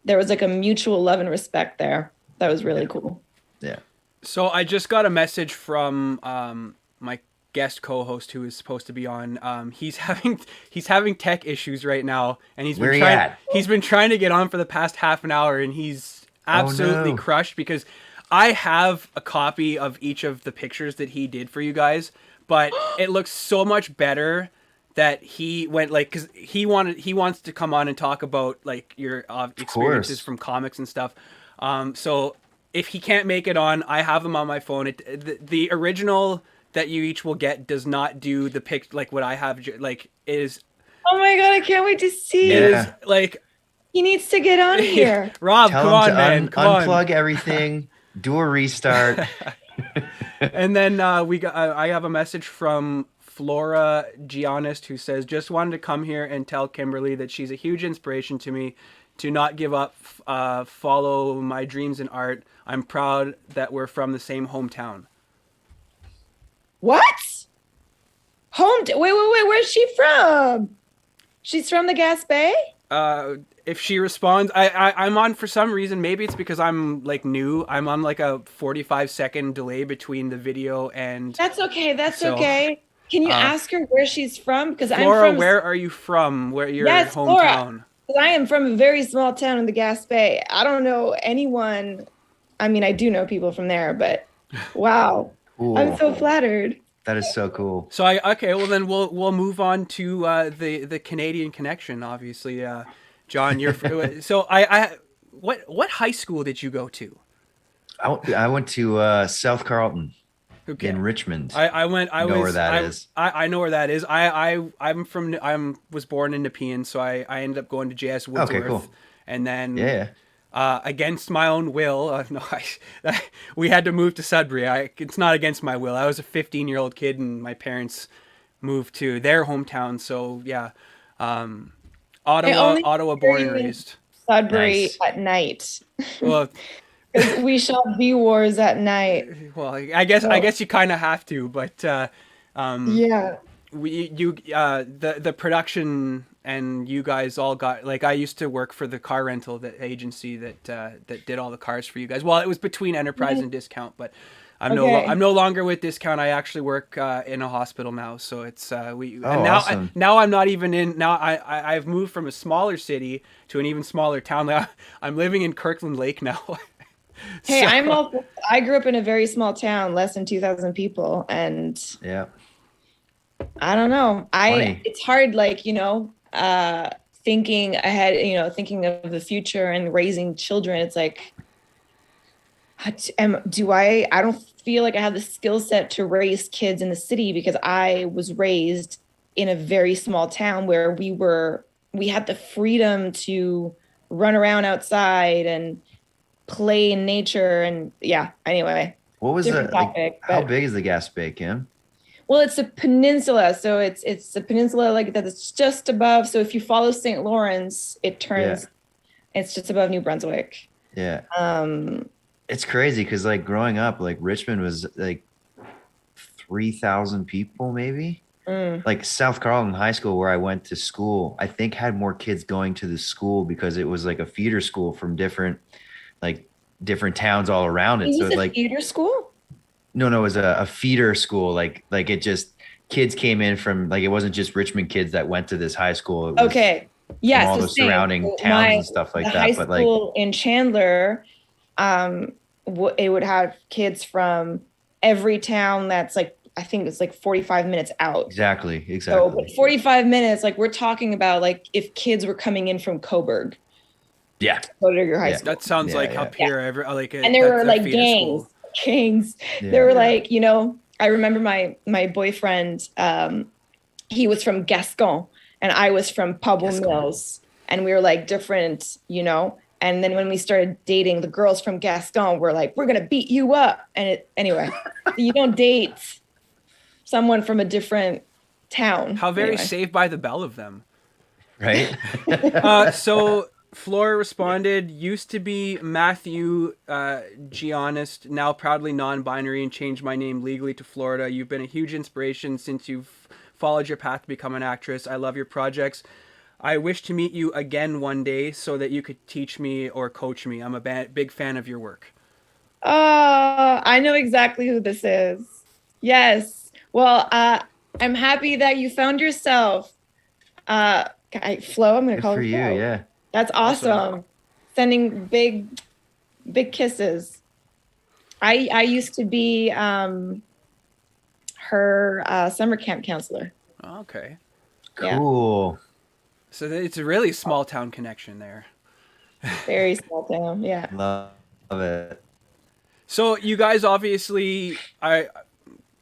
[SPEAKER 10] there was like a mutual love and respect there. That was really cool.
[SPEAKER 11] Yeah.
[SPEAKER 9] So I just got a message from my guest co-host who is supposed to be on. He's having tech issues right now, and he's been trying to get on for the past half an hour, and he's absolutely crushed because I have a copy of each of the pictures that he did for you guys, but it looks so much better that he went because he wants to come on and talk about like your experiences from comics and stuff. So if he can't make it on, I have them on my phone. The original that you each will get does not do the pic like what I have. Like is.
[SPEAKER 10] Oh my god! I can't wait to see.
[SPEAKER 9] It is like
[SPEAKER 10] he needs to get on here.
[SPEAKER 9] Rob,
[SPEAKER 11] Tell
[SPEAKER 9] come
[SPEAKER 11] him
[SPEAKER 9] on,
[SPEAKER 11] to
[SPEAKER 9] man, come
[SPEAKER 11] unplug
[SPEAKER 9] on.
[SPEAKER 11] everything, do a restart.
[SPEAKER 9] And then I have a message from Flora Giannis who says, just wanted to come here and tell Kimberly that she's a huge inspiration to me to not give up, follow my dreams in art. I'm proud that we're from the same hometown.
[SPEAKER 10] What? Wait, where's she from? She's from the Gaspé?
[SPEAKER 9] If she responds, I'm on for some reason. Maybe it's because I'm like new. I'm on like a 45-second delay between the video and.
[SPEAKER 10] That's okay. Okay. Can you ask her where she's from? Because
[SPEAKER 9] Flora,
[SPEAKER 10] I'm from.
[SPEAKER 9] where are you from? Where your
[SPEAKER 10] Yes,
[SPEAKER 9] hometown?
[SPEAKER 10] Flora. Because I am from a very small town in the Gaspé. I don't know anyone. I mean, I do know people from there, but wow,
[SPEAKER 11] Cool.
[SPEAKER 10] I'm so flattered.
[SPEAKER 11] That is so cool.
[SPEAKER 9] So well then we'll move on to the Canadian connection. Obviously, John, you're so what high school did you go to?
[SPEAKER 11] I went to South Carleton in Richmond.
[SPEAKER 9] I know
[SPEAKER 11] where that is.
[SPEAKER 9] I know where that is. I was born in Nepean, so I ended up going to JS Woodsworth.
[SPEAKER 11] Okay, cool.
[SPEAKER 9] And then
[SPEAKER 11] against
[SPEAKER 9] my own will, we had to move to Sudbury. It's not against my will. I was a 15-year-old kid, and my parents moved to their hometown. So yeah, Ottawa, born and raised.
[SPEAKER 10] Sudbury at night.
[SPEAKER 9] Well,
[SPEAKER 10] we shall be wars at night.
[SPEAKER 9] well, I guess you kind of have to, but
[SPEAKER 10] yeah,
[SPEAKER 9] the production and you guys all got like I used to work for the car rental agency that did all the cars for you guys. Well, it was between Enterprise and Discount, but I'm no longer with Discount. I actually work in a hospital now, so it's
[SPEAKER 11] awesome.
[SPEAKER 9] Now I'm not even in. Now I've moved from a smaller city to an even smaller town. Now I'm living in Kirkland Lake now.
[SPEAKER 10] Hey, I grew up in a very small town, less than 2,000 people, and
[SPEAKER 11] yeah,
[SPEAKER 10] I don't know.
[SPEAKER 11] Funny.
[SPEAKER 10] It's hard, like thinking ahead, thinking of the future and raising children. It's like, I don't feel like I have the skill set to raise kids in the city because I was raised in a very small town where we had the freedom to run around outside and play in nature. And yeah, anyway.
[SPEAKER 11] What was how big is the Gaspé, Kim?
[SPEAKER 10] Well, it's a peninsula, so it's a peninsula like that. It's just above. So if you follow St. Lawrence, it turns. Yeah. It's just above New Brunswick.
[SPEAKER 11] Yeah. It's crazy because like growing up, like Richmond was like 3,000 people maybe. Like South Carleton High School, where I went to school, I think had more kids going to the school because it was like a feeder school from different towns all around it.
[SPEAKER 10] It
[SPEAKER 11] so
[SPEAKER 10] was a
[SPEAKER 11] like
[SPEAKER 10] feeder school.
[SPEAKER 11] No, it was a feeder school. Like it just kids came in from like it wasn't just Richmond kids that went to this high school. It was
[SPEAKER 10] Okay. Yeah.
[SPEAKER 11] from all
[SPEAKER 10] So
[SPEAKER 11] the
[SPEAKER 10] same.
[SPEAKER 11] surrounding
[SPEAKER 10] So
[SPEAKER 11] towns and stuff like
[SPEAKER 10] the
[SPEAKER 11] that.
[SPEAKER 10] high
[SPEAKER 11] But like
[SPEAKER 10] school in Chandler, it would have kids from every town that's like, I think it's like 45 minutes out.
[SPEAKER 11] exactly.
[SPEAKER 10] So but 45 minutes, like we're talking about like if kids were coming in from Coburg.
[SPEAKER 11] Yeah.
[SPEAKER 10] Go to your high
[SPEAKER 11] Yeah.
[SPEAKER 10] school.
[SPEAKER 9] That sounds like
[SPEAKER 11] Yeah.
[SPEAKER 9] up here, like,
[SPEAKER 10] And there were
[SPEAKER 9] that's a
[SPEAKER 10] like
[SPEAKER 9] feeder
[SPEAKER 10] gangs.
[SPEAKER 9] school.
[SPEAKER 10] Gangs.
[SPEAKER 11] Yeah.
[SPEAKER 10] There were like, you know, I remember my boyfriend, he was from Gascon and I was from Pablo Mills. And we were like different, you know. And then when we started dating, the girls from Gascon were like, we're going to beat you up. And anyway, you don't date someone from a different town.
[SPEAKER 9] How very
[SPEAKER 10] Anyway.
[SPEAKER 9] Saved by the Bell of them.
[SPEAKER 11] Right.
[SPEAKER 9] So Flora responded, used to be Matthew Giannis, now proudly non-binary and changed my name legally to Florida. You've been a huge inspiration since you've followed your path to become an actress. I love your projects. I wish to meet you again one day so that you could teach me or coach me. I'm a big fan of your work.
[SPEAKER 10] I know exactly who this is. Yes. Well, I'm happy that you found yourself. Flo, I'm going to call
[SPEAKER 11] for
[SPEAKER 10] her
[SPEAKER 11] you.
[SPEAKER 10] Flo.
[SPEAKER 11] Yeah.
[SPEAKER 10] That's awesome. Sending big kisses. I used to be her summer camp counselor.
[SPEAKER 9] Okay.
[SPEAKER 11] Cool.
[SPEAKER 9] So it's a really small town connection there.
[SPEAKER 10] Very small town. Yeah.
[SPEAKER 11] Love it.
[SPEAKER 9] So you guys obviously,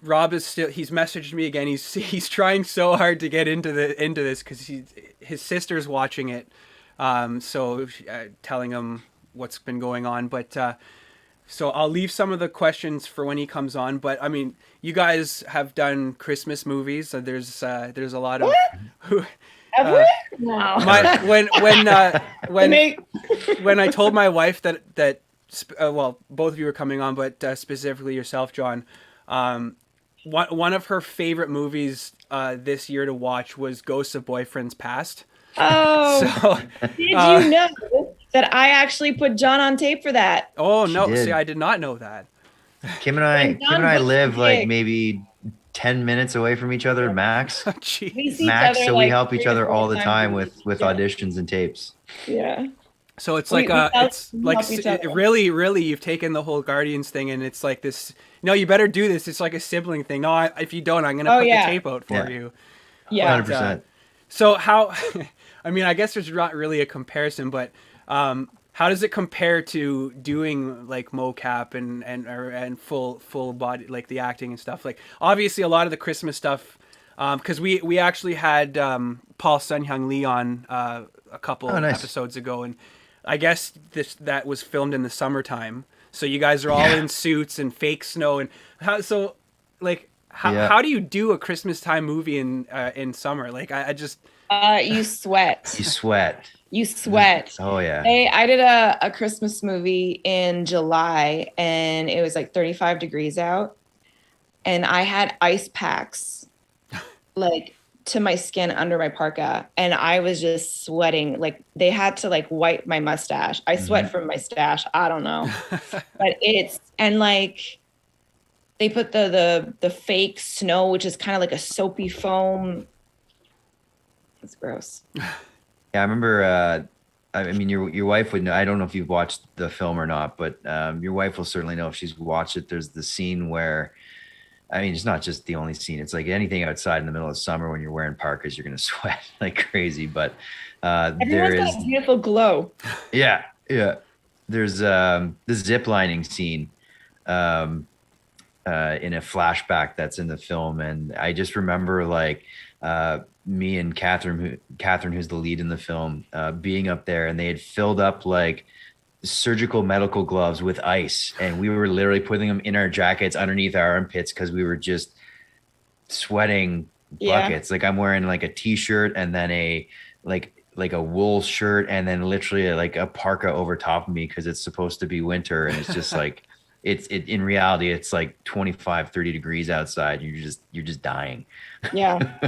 [SPEAKER 9] Rob is still. He's messaged me again. He's trying so hard to get into this because his sister's watching it. So telling him what's been going on. But so I'll leave some of the questions for when he comes on. But I mean, you guys have done Christmas movies. So there's a lot of.
[SPEAKER 10] No.
[SPEAKER 9] When I told my wife that well, both of you were coming on, but specifically yourself, John, one of her favorite movies this year to watch was Ghosts of Boyfriends Past.
[SPEAKER 10] Oh,
[SPEAKER 9] so,
[SPEAKER 10] did you know that I actually put John on tape for that?
[SPEAKER 9] Oh no!
[SPEAKER 11] did.
[SPEAKER 9] See, I did not know that.
[SPEAKER 11] Kim and I
[SPEAKER 10] was
[SPEAKER 11] live like
[SPEAKER 10] big.
[SPEAKER 11] maybe 10 minutes away from each other max.
[SPEAKER 9] Gee.
[SPEAKER 10] We see
[SPEAKER 11] Max,
[SPEAKER 10] each other,
[SPEAKER 11] so we
[SPEAKER 10] like,
[SPEAKER 11] help each
[SPEAKER 10] 3 or
[SPEAKER 11] other
[SPEAKER 10] 4
[SPEAKER 11] all the
[SPEAKER 10] times
[SPEAKER 11] time
[SPEAKER 10] a
[SPEAKER 11] with
[SPEAKER 10] week.
[SPEAKER 11] auditions and tapes.
[SPEAKER 10] Yeah.
[SPEAKER 9] So it's
[SPEAKER 10] We
[SPEAKER 9] like
[SPEAKER 10] help
[SPEAKER 9] it's like
[SPEAKER 10] each other.
[SPEAKER 9] really you've taken the whole Guardians thing and it's like this. No, you better do this. It's like a sibling thing. No, if you don't, I'm gonna put the tape out for you.
[SPEAKER 10] Yeah.
[SPEAKER 11] 100%.
[SPEAKER 9] So how? I mean, I guess there's not really a comparison, but how does it compare to doing like mocap and full body, like the acting and stuff? Like obviously a lot of the Christmas stuff, because we actually had Paul Sun-Hyung Lee on a couple episodes ago, and I guess that was filmed in the summertime. So you guys are all in suits and fake snow, and how do you do a Christmas time movie in summer? Like I just
[SPEAKER 10] You sweat.
[SPEAKER 11] You sweat.
[SPEAKER 10] You sweat.
[SPEAKER 11] Oh yeah.
[SPEAKER 10] Hey, I did a Christmas movie in July and it was like 35 degrees out. And I had ice packs like to my skin under my parka. And I was just sweating. Like they had to like wipe my mustache. I sweat from my stash. I don't know. But and like they put the fake snow, which is kind of like a soapy foam. It's gross.
[SPEAKER 11] Yeah, I remember. I mean, your wife would know. I don't know if you've watched the film or not, but your wife will certainly know if she's watched it. There's the scene where, I mean, it's not just the only scene. It's like anything outside in the middle of summer when you're wearing parkas, you're gonna sweat like crazy. But there is
[SPEAKER 10] that beautiful glow.
[SPEAKER 11] Yeah. There's the zip lining scene in a flashback that's in the film, and I just remember like. Me and Catherine, who's the lead in the film, being up there, and they had filled up like surgical medical gloves with ice, and we were literally putting them in our jackets underneath our armpits because we were just sweating buckets. Like I'm wearing like a t-shirt and then a wool shirt and then literally like a parka over top of me because it's supposed to be winter, and it's just like it in reality it's like 25, 30 degrees outside. You're just dying.
[SPEAKER 10] Yeah.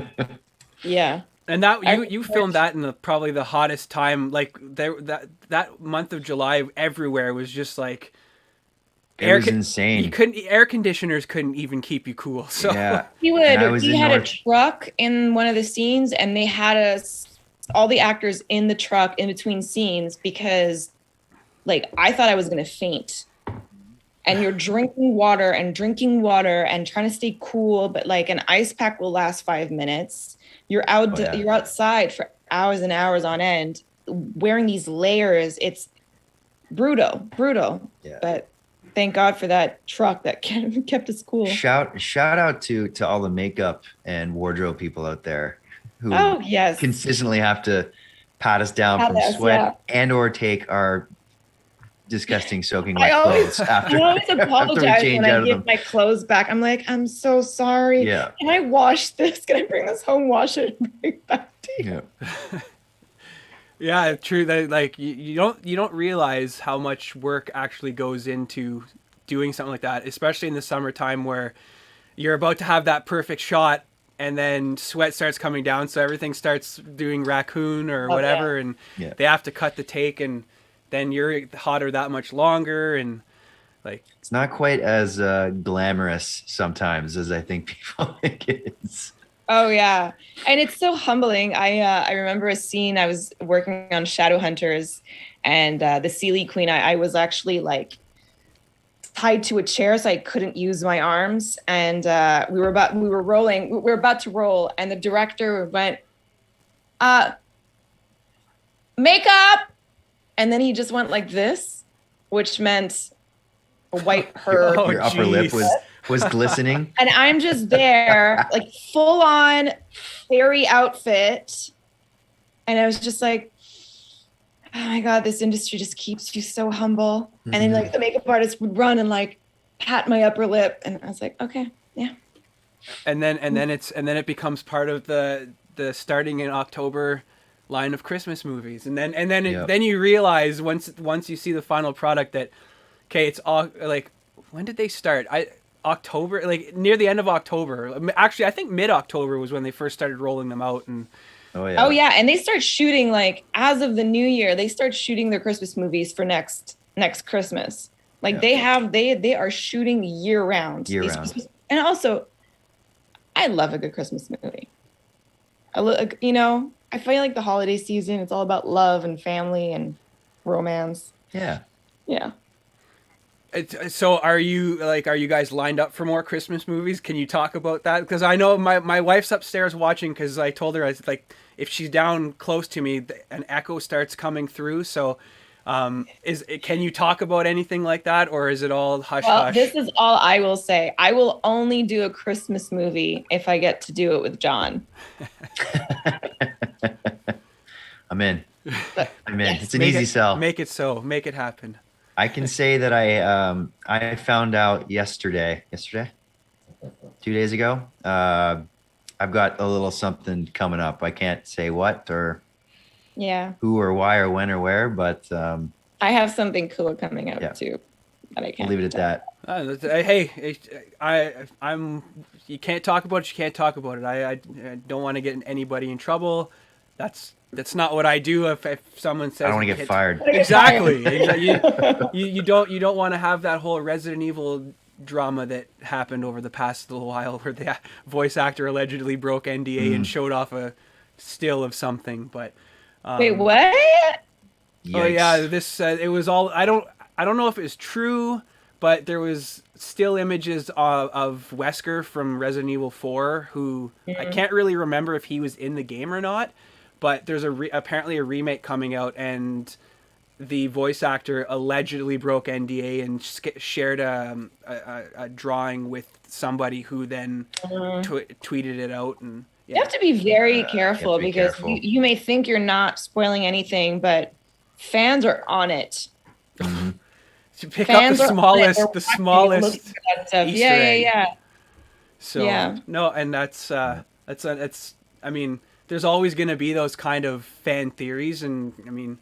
[SPEAKER 10] Yeah.
[SPEAKER 9] And that you filmed that in probably the hottest time. Like that month of July, everywhere was just like
[SPEAKER 11] It was insane.
[SPEAKER 9] You couldn't. Air conditioners couldn't even keep you cool. So
[SPEAKER 11] Yeah.
[SPEAKER 10] He
[SPEAKER 11] And I
[SPEAKER 10] would.
[SPEAKER 11] was
[SPEAKER 10] He
[SPEAKER 11] in
[SPEAKER 10] had a
[SPEAKER 11] North-
[SPEAKER 10] truck in one of the scenes, and they had us, all the actors in the truck in between scenes, because, like, I thought I was gonna faint. And you're drinking water and trying to stay cool, but like an ice pack will last 5 minutes. You're out.
[SPEAKER 11] Oh, yeah.
[SPEAKER 10] You're outside for hours and hours on end, wearing these layers. It's brutal.
[SPEAKER 11] Yeah.
[SPEAKER 10] But thank God for that truck that kept us cool.
[SPEAKER 11] Shout out to all the makeup and wardrobe people out there who
[SPEAKER 10] Oh yes.
[SPEAKER 11] consistently have to pat us down from
[SPEAKER 10] Pat us,
[SPEAKER 11] sweat and or take our disgusting soaking wet
[SPEAKER 10] I always
[SPEAKER 11] clothes after,
[SPEAKER 10] I always
[SPEAKER 11] after we
[SPEAKER 10] apologize
[SPEAKER 11] change
[SPEAKER 10] when
[SPEAKER 11] out
[SPEAKER 10] I
[SPEAKER 11] of
[SPEAKER 10] give
[SPEAKER 11] them.
[SPEAKER 10] my clothes back. I'm like, I'm so sorry.
[SPEAKER 11] Yeah.
[SPEAKER 10] Can I wash this? Can I bring this home, wash it, and bring it back to you?
[SPEAKER 11] Yeah.
[SPEAKER 9] yeah, true. That like you don't realize how much work actually goes into doing something like that, especially in the summertime where you're about to have that perfect shot and then sweat starts coming down, so everything starts doing raccoon or whatever, and
[SPEAKER 11] Yeah.
[SPEAKER 9] they have to cut the take, and then you're hotter that much longer, and like
[SPEAKER 11] It's not quite as glamorous sometimes as I think people think it is.
[SPEAKER 10] Oh yeah, and it's so humbling. I remember a scene. I was working on Shadowhunters, and the Sealy Queen. I was actually like tied to a chair, so I couldn't use my arms. And we were about to roll, and the director went, makeup, and then he just went like this, which meant a white herb.
[SPEAKER 9] Oh,
[SPEAKER 11] Your upper lip
[SPEAKER 9] geez.
[SPEAKER 11] was glistening.
[SPEAKER 10] And I'm just there, like full on fairy outfit. And I was just like, oh my God, this industry just keeps you so humble. And then like the makeup artist would run and like pat my upper lip. And I was like, okay, yeah.
[SPEAKER 9] and then it becomes part of the starting in October line of Christmas movies, and then
[SPEAKER 11] Yep.
[SPEAKER 9] then you realize once you see the final product that okay, it's all like, when did they start? October, like near the end of October. Actually, I think mid-October was when they first started rolling them out. And
[SPEAKER 11] Oh yeah.
[SPEAKER 10] Oh yeah. And they start shooting like as of the new year, they start shooting their Christmas movies for next Christmas. Like
[SPEAKER 11] Yeah.
[SPEAKER 10] they are shooting year round.
[SPEAKER 11] Year
[SPEAKER 10] these
[SPEAKER 11] round.
[SPEAKER 10] Christmas- and also I love a good Christmas movie. I feel like the holiday season, it's all about love and family and romance.
[SPEAKER 11] Yeah.
[SPEAKER 10] Yeah.
[SPEAKER 9] So are you guys lined up for more Christmas movies? Can you talk about that? Because I know my wife's upstairs watching, because I told her, I was like, if she's down close to me, an echo starts coming through. So can you talk about anything like that, or is it all hush
[SPEAKER 10] Well,
[SPEAKER 9] hush?
[SPEAKER 10] this is all I will say. I will only do a Christmas movie if I get to do it with John.
[SPEAKER 11] I'm in. I'm in.
[SPEAKER 10] Yes.
[SPEAKER 11] It's an easy sell.
[SPEAKER 9] Make it so. Make it happen.
[SPEAKER 11] I can say that I found out yesterday, 2 days ago. I've got a little something coming up. I can't say what or
[SPEAKER 10] Yeah.
[SPEAKER 11] who or why or when or where, but
[SPEAKER 10] I have something cool coming up
[SPEAKER 11] Yeah.
[SPEAKER 10] too. That I
[SPEAKER 11] we'll
[SPEAKER 10] can't
[SPEAKER 11] leave it at that.
[SPEAKER 9] Hey, I'm. You can't talk about it. You can't talk about it. I don't want to get anybody in trouble. That's not what I do. If someone says
[SPEAKER 11] I don't want to
[SPEAKER 9] you
[SPEAKER 11] get
[SPEAKER 9] can't-
[SPEAKER 11] fired.
[SPEAKER 9] Exactly. You don't want to have that whole Resident Evil drama that happened over the past little while, where the voice actor allegedly broke NDA and showed off a still of something. But
[SPEAKER 10] Wait, what?
[SPEAKER 9] oh yeah,
[SPEAKER 11] Yikes.
[SPEAKER 9] this it was all. I don't know if it's true, but there was still images of Wesker from Resident Evil 4, who I can't really remember if he was in the game or not. But there's apparently a remake coming out, and the voice actor allegedly broke NDA and shared a drawing with somebody who then tweeted it out. And
[SPEAKER 10] You have to be very careful
[SPEAKER 11] be
[SPEAKER 10] because
[SPEAKER 11] careful.
[SPEAKER 10] You may think you're not spoiling anything, but fans are on it.
[SPEAKER 9] to pick
[SPEAKER 10] Fans
[SPEAKER 9] up
[SPEAKER 10] are on it. They're
[SPEAKER 9] the
[SPEAKER 10] watching,
[SPEAKER 9] smallest
[SPEAKER 10] looking for that stuff.
[SPEAKER 9] Easter
[SPEAKER 10] Yeah,
[SPEAKER 9] egg.
[SPEAKER 10] yeah.
[SPEAKER 9] So
[SPEAKER 10] Yeah.
[SPEAKER 9] no, and that's I mean, there's always going to be those kind of fan theories, and I mean,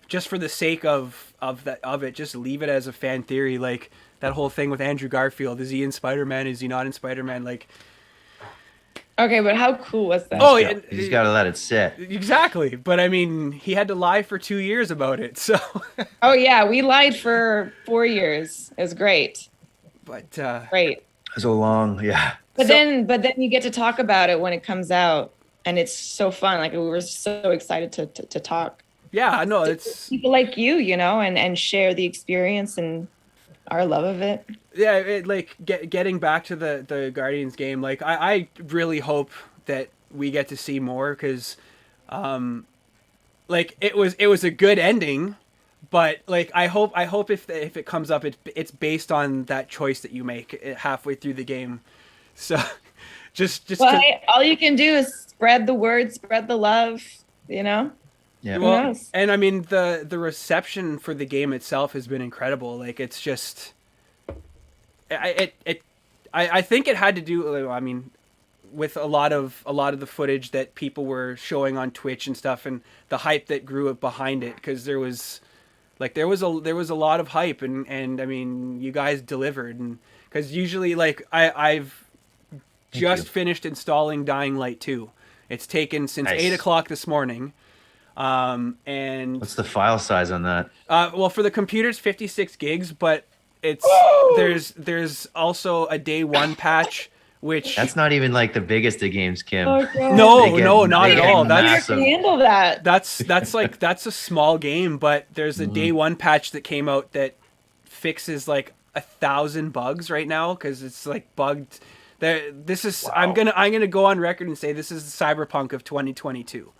[SPEAKER 9] just for the sake of it, just leave it as a fan theory. Like that whole thing with Andrew Garfield, is he in Spider-Man? Is he not in Spider-Man? Like,
[SPEAKER 10] Okay, but how cool was that?
[SPEAKER 9] Oh,
[SPEAKER 11] You just got to let it sit.
[SPEAKER 9] exactly. But I mean, he had to lie for 2 years about it. So.
[SPEAKER 10] Oh yeah, we lied for 4 years. It was great.
[SPEAKER 9] But
[SPEAKER 10] Great.
[SPEAKER 11] So long, yeah.
[SPEAKER 10] But then you get to talk about it when it comes out, and it's so fun. Like we were so excited to talk.
[SPEAKER 9] Yeah, no, it's
[SPEAKER 10] people like you, and share the experience and our love of it.
[SPEAKER 9] Yeah, getting back to the Guardians game, like I really hope that we get to see more because, like it was a good ending, but like I hope if it comes up, it's based on that choice that you make halfway through the game. So, just
[SPEAKER 10] all you can do is spread the word, spread the love,
[SPEAKER 11] Yeah.
[SPEAKER 9] Well, and I mean the reception for the game itself has been incredible. Like it's just. I think it had to do. I mean, with a lot of the footage that people were showing on Twitch and stuff, and the hype that grew up behind it, because there was a lot of hype, and I mean, you guys delivered, and because usually like I've just finished installing Dying Light 2. It's taken since 8 o'clock this morning. And
[SPEAKER 11] what's the file size on that?
[SPEAKER 9] Well, for the computer's 56 gigs, but it's there's also a day one patch, which
[SPEAKER 11] that's not even like the biggest of games, Kim.
[SPEAKER 9] No, not at all.
[SPEAKER 10] That's handle that.
[SPEAKER 9] That's a small game, but there's a day one patch that came out that fixes like 1,000 bugs right now because it's like bugged. This is wow. I'm gonna go on record and say this is the Cyberpunk of 2022.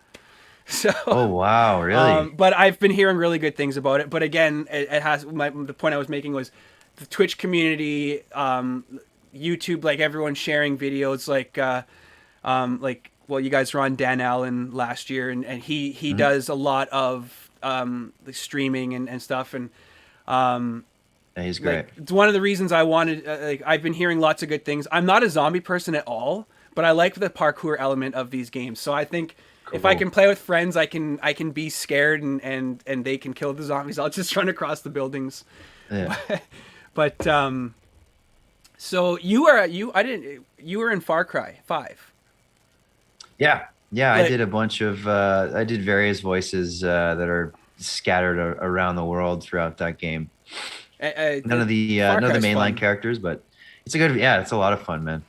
[SPEAKER 9] So. Oh
[SPEAKER 11] wow, really?
[SPEAKER 9] But I've been hearing really good things about it. But again, it has the point I was making was the Twitch community, YouTube, like everyone sharing videos, like well, you guys were on Dan Allen last year, and he does a lot of the streaming and stuff, and
[SPEAKER 11] yeah, he's great.
[SPEAKER 9] Like, it's one of the reasons I wanted. I've been hearing lots of good things. I'm not a zombie person at all, but I like the parkour element of these games. So I think. Cool. If I can play with friends, I can be scared and they can kill the zombies. I'll just run across the buildings.
[SPEAKER 11] Yeah.
[SPEAKER 9] But so you were in Far Cry 5.
[SPEAKER 11] Yeah. I did a bunch of I did various voices that are scattered around the world throughout that game. None of the mainline characters, but it's it's a lot of fun, man.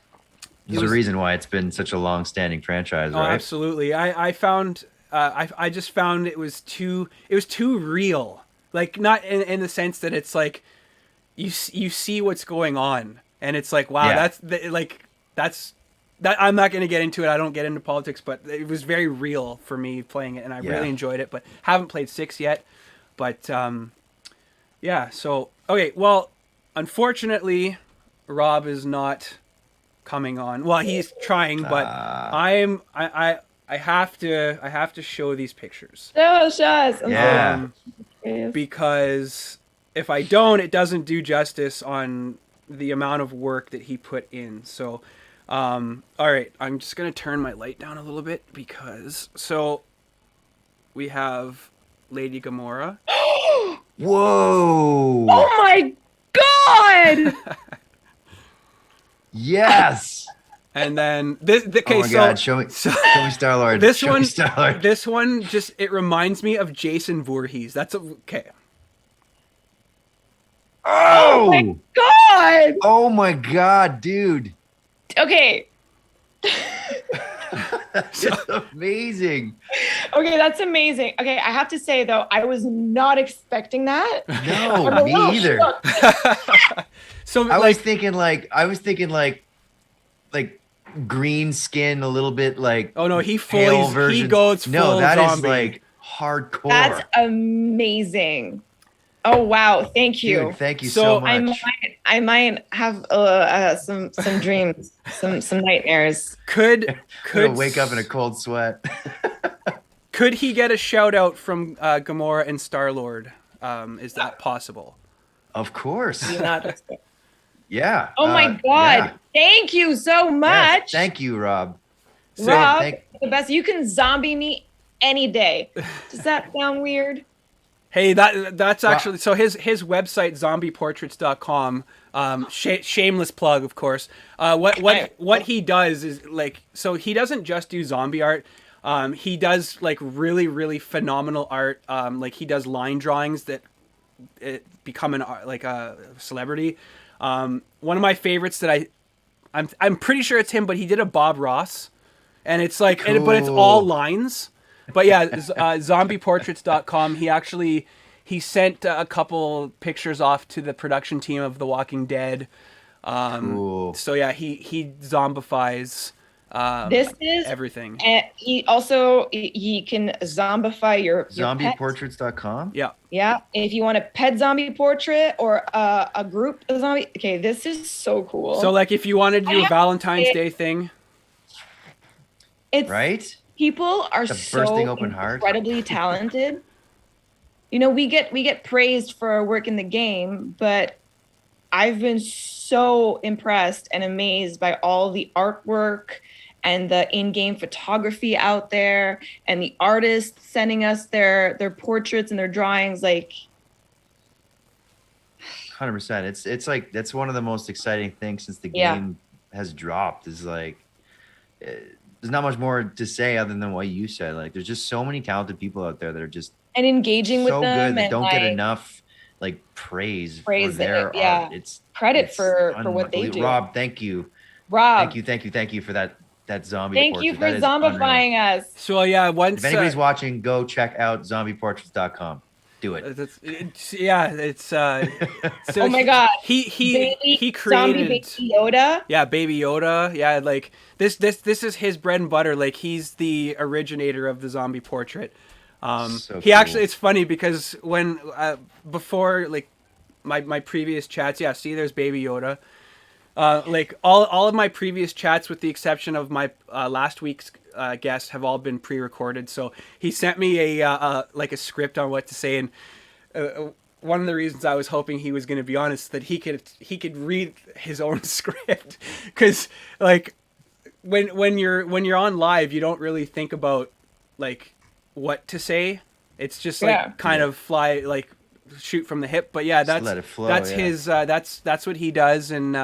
[SPEAKER 11] There's a reason why it's been such a long-standing franchise, right?
[SPEAKER 9] Oh, absolutely. I found I just found it was too real. Like not in the sense that it's like you see what's going on and it's like wow, that's I'm not going to get into it. I don't get into politics, but it was very real for me playing it and I really enjoyed it, but haven't played 6 yet. But so okay, well, unfortunately Rob is not coming on. Well, he's trying, but I have to show these pictures.
[SPEAKER 10] No, shots.
[SPEAKER 9] Because if I don't, it doesn't do justice on the amount of work that he put in. So, all right, I'm just gonna turn my light down a little bit because we have Lady Gamora.
[SPEAKER 11] Whoa!
[SPEAKER 10] Oh my God!
[SPEAKER 11] Yes.
[SPEAKER 9] And then this. Okay,
[SPEAKER 11] oh my God! Show me Star-Lord.
[SPEAKER 9] This one just it reminds me of Jason Voorhees. That's okay.
[SPEAKER 11] Oh
[SPEAKER 10] my God!
[SPEAKER 11] Oh my God, dude!
[SPEAKER 10] Okay.
[SPEAKER 11] That's amazing.
[SPEAKER 10] Okay, that's amazing. Okay, I have to say though, I was not expecting that.
[SPEAKER 11] No, me either.
[SPEAKER 9] So
[SPEAKER 11] I was thinking like green skin, a little bit like.
[SPEAKER 9] Oh no, he goes full
[SPEAKER 11] no, that
[SPEAKER 9] zombie.
[SPEAKER 11] is like hardcore.
[SPEAKER 10] That's amazing. Oh wow, thank you.
[SPEAKER 11] Dude, thank you so much.
[SPEAKER 10] I might have some dreams, some nightmares.
[SPEAKER 9] Could
[SPEAKER 11] wake up in a cold sweat.
[SPEAKER 9] Could he get a shout out from Gamora and Star-Lord? Is that possible?
[SPEAKER 11] Of course. Yeah.
[SPEAKER 10] Oh my God. Yeah. Thank you so much.
[SPEAKER 11] Yes, thank you, Rob.
[SPEAKER 10] Rob, the best. You can zombie me any day. Does that sound weird?
[SPEAKER 9] Hey, that's actually so his website zombieportraits.com Shameless plug, of course. What he does is like, so he doesn't just do zombie art. He does like really, really phenomenal art. Like he does line drawings that become like a celebrity. One of my favorites that I'm pretty sure it's him, but he did a Bob Ross, and it's like,
[SPEAKER 11] Cool.
[SPEAKER 9] but it's all lines. But yeah, zombieportraits.com. He sent a couple pictures off to the production team of The Walking Dead.
[SPEAKER 11] Cool.
[SPEAKER 9] So yeah, he zombifies
[SPEAKER 10] This is
[SPEAKER 9] everything.
[SPEAKER 10] And he can zombify your pet.
[SPEAKER 11] Zombieportraits.com?
[SPEAKER 9] Yeah.
[SPEAKER 10] Yeah. If you want a pet zombie portrait or a group of zombie. Okay, this is so cool.
[SPEAKER 9] So like if you wanted to do a Valentine's Day thing.
[SPEAKER 10] It's
[SPEAKER 11] right?
[SPEAKER 10] People are
[SPEAKER 11] the
[SPEAKER 10] so
[SPEAKER 11] bursting open heart.
[SPEAKER 10] incredibly talented. You know, we get praised for our work in the game, but I've been so impressed and amazed by all the artwork and the in-game photography out there, and the artists sending us their portraits and their drawings. Like,
[SPEAKER 11] 100%. It's like that's one of the most exciting things since the game has dropped. Is like there's not much more to say other than what you said. Like, there's just so many talented people out there that are just
[SPEAKER 10] and engaging with
[SPEAKER 11] so
[SPEAKER 10] them
[SPEAKER 11] good that
[SPEAKER 10] and
[SPEAKER 11] don't get
[SPEAKER 10] like,
[SPEAKER 11] enough like praise for their
[SPEAKER 10] yeah.
[SPEAKER 11] art. It's
[SPEAKER 10] credit for what they do.
[SPEAKER 11] Rob, thank you.
[SPEAKER 10] Rob,
[SPEAKER 11] thank you for that zombie
[SPEAKER 10] thank
[SPEAKER 11] portrait.
[SPEAKER 10] you for
[SPEAKER 11] That is
[SPEAKER 10] zombifying
[SPEAKER 11] unreal.
[SPEAKER 10] us.
[SPEAKER 9] So yeah, once
[SPEAKER 11] If anybody's watching, go check out zombieportraits.com. Do it.
[SPEAKER 9] It's so
[SPEAKER 10] oh my god.
[SPEAKER 9] He created
[SPEAKER 10] zombie baby Yoda.
[SPEAKER 9] Yeah, Baby Yoda. Yeah, like this is his bread and butter. Like he's the originator of the zombie portrait.
[SPEAKER 11] So
[SPEAKER 9] he
[SPEAKER 11] cool.
[SPEAKER 9] actually, it's funny because when before like my previous chats, there's Baby Yoda. Like all of my previous chats, with the exception of my last week's guest, have all been pre-recorded. So he sent me a script on what to say, and one of the reasons I was hoping he was going to be on is that he could read his own script, because like when you're on live, you don't really think about like what to say. It's just like kind of fly, like shoot from the hip. But yeah,
[SPEAKER 11] just let it flow,
[SPEAKER 9] that's his that's what he does, and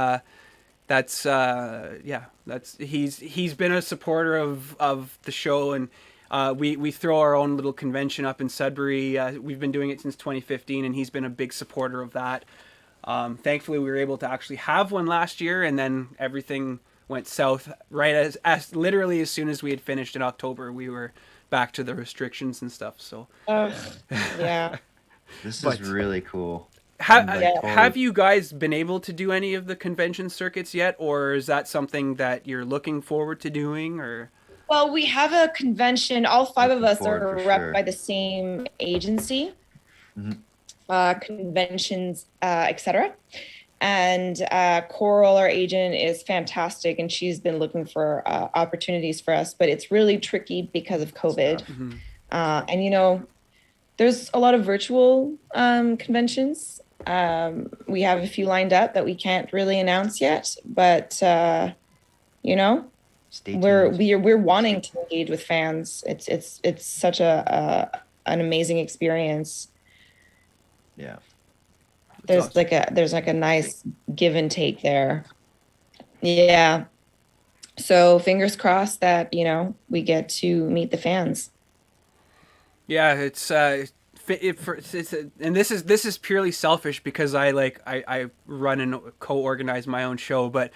[SPEAKER 9] he's been a supporter of the show, and we throw our own little convention up in Sudbury. We've been doing it since 2015, and he's been a big supporter of that. Thankfully, we were able to actually have one last year, and then everything went south right as literally as soon as we had finished in October. We were back to the restrictions and stuff. So
[SPEAKER 10] yeah,
[SPEAKER 11] this is really cool.
[SPEAKER 9] Have you guys been able to do any of the convention circuits yet, or is that something that you're looking forward to doing? Or
[SPEAKER 10] well, we have a convention. All five of us are
[SPEAKER 11] for
[SPEAKER 10] rep
[SPEAKER 11] sure.
[SPEAKER 10] by the same agency, conventions, etc. And Coral, our agent, is fantastic, and she's been looking for opportunities for us. But it's really tricky because of COVID. And you know, there's a lot of virtual conventions. We have a few lined up that we can't really announce yet, but you know, we're wanting to engage with fans. It's such an amazing experience.
[SPEAKER 11] Yeah.
[SPEAKER 10] There's awesome. a nice give and take there. Yeah. So fingers crossed that, you know, we get to meet the fans.
[SPEAKER 9] Yeah, and this is purely selfish because I run and co-organize my own show, but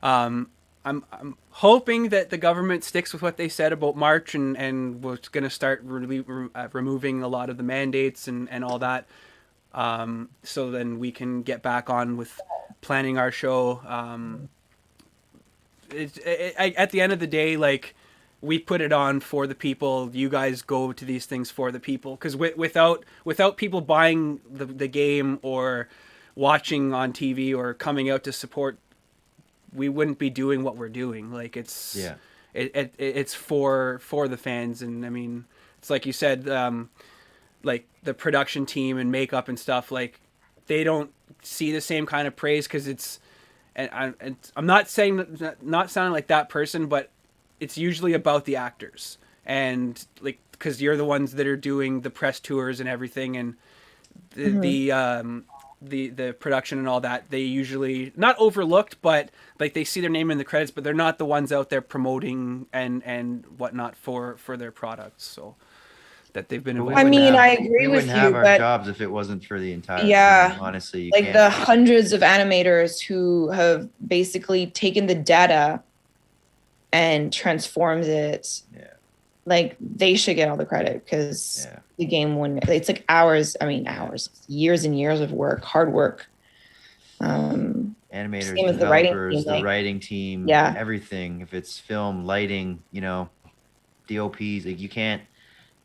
[SPEAKER 9] I'm hoping that the government sticks with what they said about March and was going to start removing a lot of the mandates and all that. So then we can get back on with planning our show. At the end of the day, like, we put it on for the people. You guys go to these things for the people, because without people buying the game or watching on TV or coming out to support, we wouldn't be doing what we're doing. Like, it's it's for the fans. And I mean, it's like you said, like the production team and makeup and stuff, like they don't see the same kind of praise, because it's, and I'm not sounding like that person, but it's usually about the actors, and like, because you're the ones that are doing the press tours and everything, and the the production and all that, they usually not overlooked, but like they see their name in the credits, but they're not the ones out there promoting and whatnot for their products. So that they've been involved.
[SPEAKER 10] I mean, I agree with
[SPEAKER 11] wouldn't
[SPEAKER 10] you,
[SPEAKER 11] have our
[SPEAKER 10] but
[SPEAKER 11] jobs if it wasn't for the entire
[SPEAKER 10] yeah,
[SPEAKER 11] team, honestly. You
[SPEAKER 10] like
[SPEAKER 11] can't-
[SPEAKER 10] the hundreds of animators who have basically taken the data and transformed it.
[SPEAKER 11] Yeah.
[SPEAKER 10] Like they should get all the credit because the game wouldn't. It's like hours. I mean, hours, years and years of work, hard work.
[SPEAKER 11] Animators,
[SPEAKER 10] same as
[SPEAKER 11] developers,
[SPEAKER 10] the
[SPEAKER 11] the writing team,
[SPEAKER 10] Yeah.
[SPEAKER 11] everything. If it's film, lighting, you know, DOPs, like you can't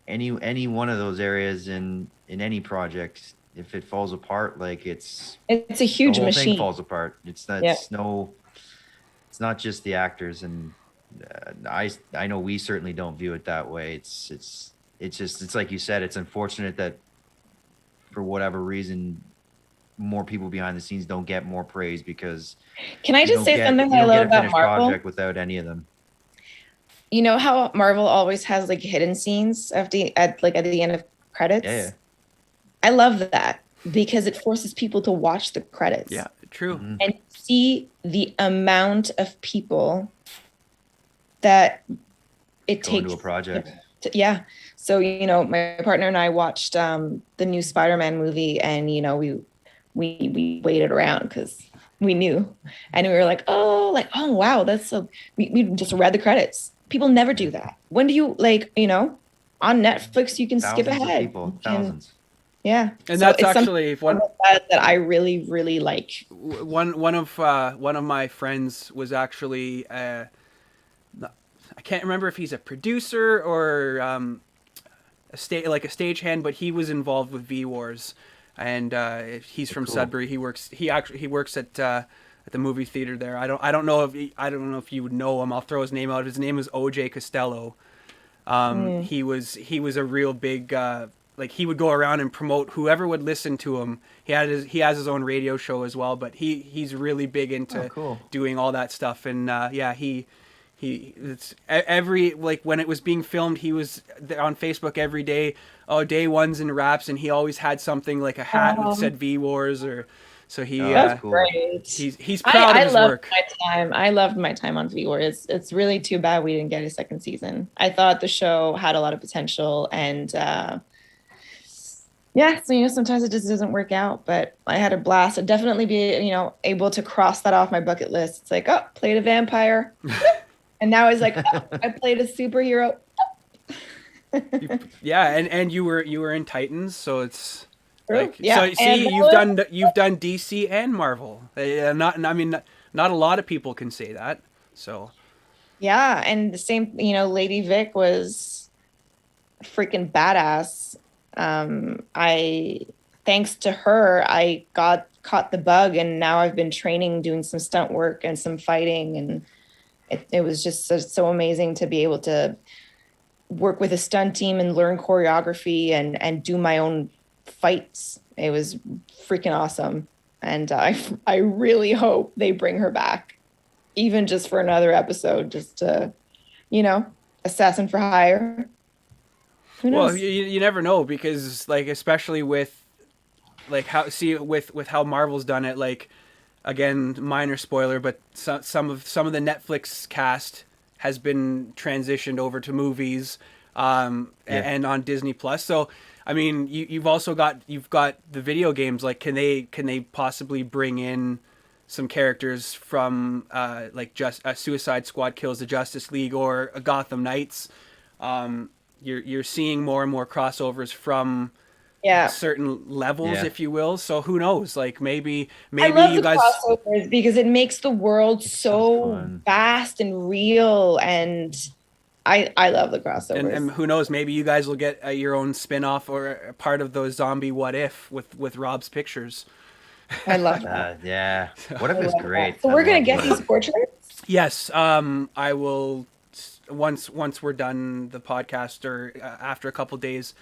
[SPEAKER 11] any one of those areas in any project, if it falls apart, like it's
[SPEAKER 10] a huge
[SPEAKER 11] the whole
[SPEAKER 10] machine.
[SPEAKER 11] thing falls apart. It's not it's not just the actors, and I know we certainly don't view it that way. It's just it's like you said, it's unfortunate that for whatever reason more people behind the scenes don't get more praise, because
[SPEAKER 10] Can I
[SPEAKER 11] you
[SPEAKER 10] just
[SPEAKER 11] don't
[SPEAKER 10] say
[SPEAKER 11] get-
[SPEAKER 10] something
[SPEAKER 11] you
[SPEAKER 10] I
[SPEAKER 11] don't
[SPEAKER 10] love
[SPEAKER 11] get a
[SPEAKER 10] about
[SPEAKER 11] finished
[SPEAKER 10] Marvel?
[SPEAKER 11] project without any of them.
[SPEAKER 10] You know how Marvel always has like hidden scenes at the end of credits?
[SPEAKER 11] Yeah.
[SPEAKER 10] I love that because it forces people to watch the credits.
[SPEAKER 9] Yeah, true.
[SPEAKER 11] Mm-hmm.
[SPEAKER 10] And see the amount of people that it
[SPEAKER 11] Go
[SPEAKER 10] takes
[SPEAKER 11] into a project.
[SPEAKER 10] yeah. So, you know, my partner and I watched the new Spider-Man movie, and you know, we waited around because we knew, and we were like, oh wow, that's so. We just read the credits. People never do that. When do you, like, you know, on Netflix you can skip
[SPEAKER 11] Thousands of
[SPEAKER 10] ahead.
[SPEAKER 11] people,
[SPEAKER 10] You can-
[SPEAKER 11] thousands.
[SPEAKER 10] yeah,
[SPEAKER 9] And
[SPEAKER 10] So
[SPEAKER 9] that's
[SPEAKER 10] it's something
[SPEAKER 9] actually one
[SPEAKER 10] about that I really like.
[SPEAKER 9] one of my friends was actually I can't remember if he's a producer or a stagehand, but he was involved with V Wars, and he's from Sudbury. He works at the movie theater there. I don't know if you would know him. I'll throw his name out. His name is OJ Costello. He was a real big like he would go around and promote whoever would listen to him. He has his own radio show as well, but he's really big into doing all that stuff. And it's every, like when it was being filmed, he was on Facebook every day. Oh, day one's in wraps, and he always had something like a hat that said V Wars, or so he.
[SPEAKER 10] That's great.
[SPEAKER 9] He's proud of his work.
[SPEAKER 10] I loved my time on V Wars. It's really too bad we didn't get a second season. I thought the show had a lot of potential, and yeah, so you know, sometimes it just doesn't work out. But I had a blast. I'd definitely be, you know, able to cross that off my bucket list. It's like, oh, played a vampire, and now it's like, oh, I played a superhero.
[SPEAKER 9] Yeah, and you were in Titans, so it's.
[SPEAKER 10] True.
[SPEAKER 9] Like,
[SPEAKER 10] Yeah,
[SPEAKER 9] so see,
[SPEAKER 10] and
[SPEAKER 9] you've done DC and Marvel. Not a lot of people can say that. So
[SPEAKER 10] Yeah, and the same, you know, Lady Vic was freaking badass. Thanks to her, I caught the bug, and now I've been training, doing some stunt work and some fighting, and it was just so amazing to be able to work with a stunt team and learn choreography and do my own fights. It was freaking awesome, and I really hope they bring her back, even just for another episode, just to, you know, assassin for hire. Who knows?
[SPEAKER 9] Well, you never know, because like, especially with like with how Marvel's done it, like, again, minor spoiler, but some of the Netflix cast has been transitioned over to movies and on Disney Plus. So I mean, you've got the video games. Like, can they possibly bring in some characters from like just a Suicide Squad kills the Justice League or a Gotham Knights? You're seeing more and more crossovers from certain levels, if you will. So who knows? Like maybe
[SPEAKER 10] I love
[SPEAKER 9] you
[SPEAKER 10] the
[SPEAKER 9] guys
[SPEAKER 10] crossovers because it makes the world so vast and real, and I love the crossovers.
[SPEAKER 9] and who knows? Maybe you guys will get your own spin-off or a part of those zombie What If with Rob's Pictures.
[SPEAKER 10] I love that.
[SPEAKER 11] Yeah, What If is great.
[SPEAKER 10] So we're gonna get these portraits.
[SPEAKER 9] Yes, I will. Once we're done the podcast, or after a couple days,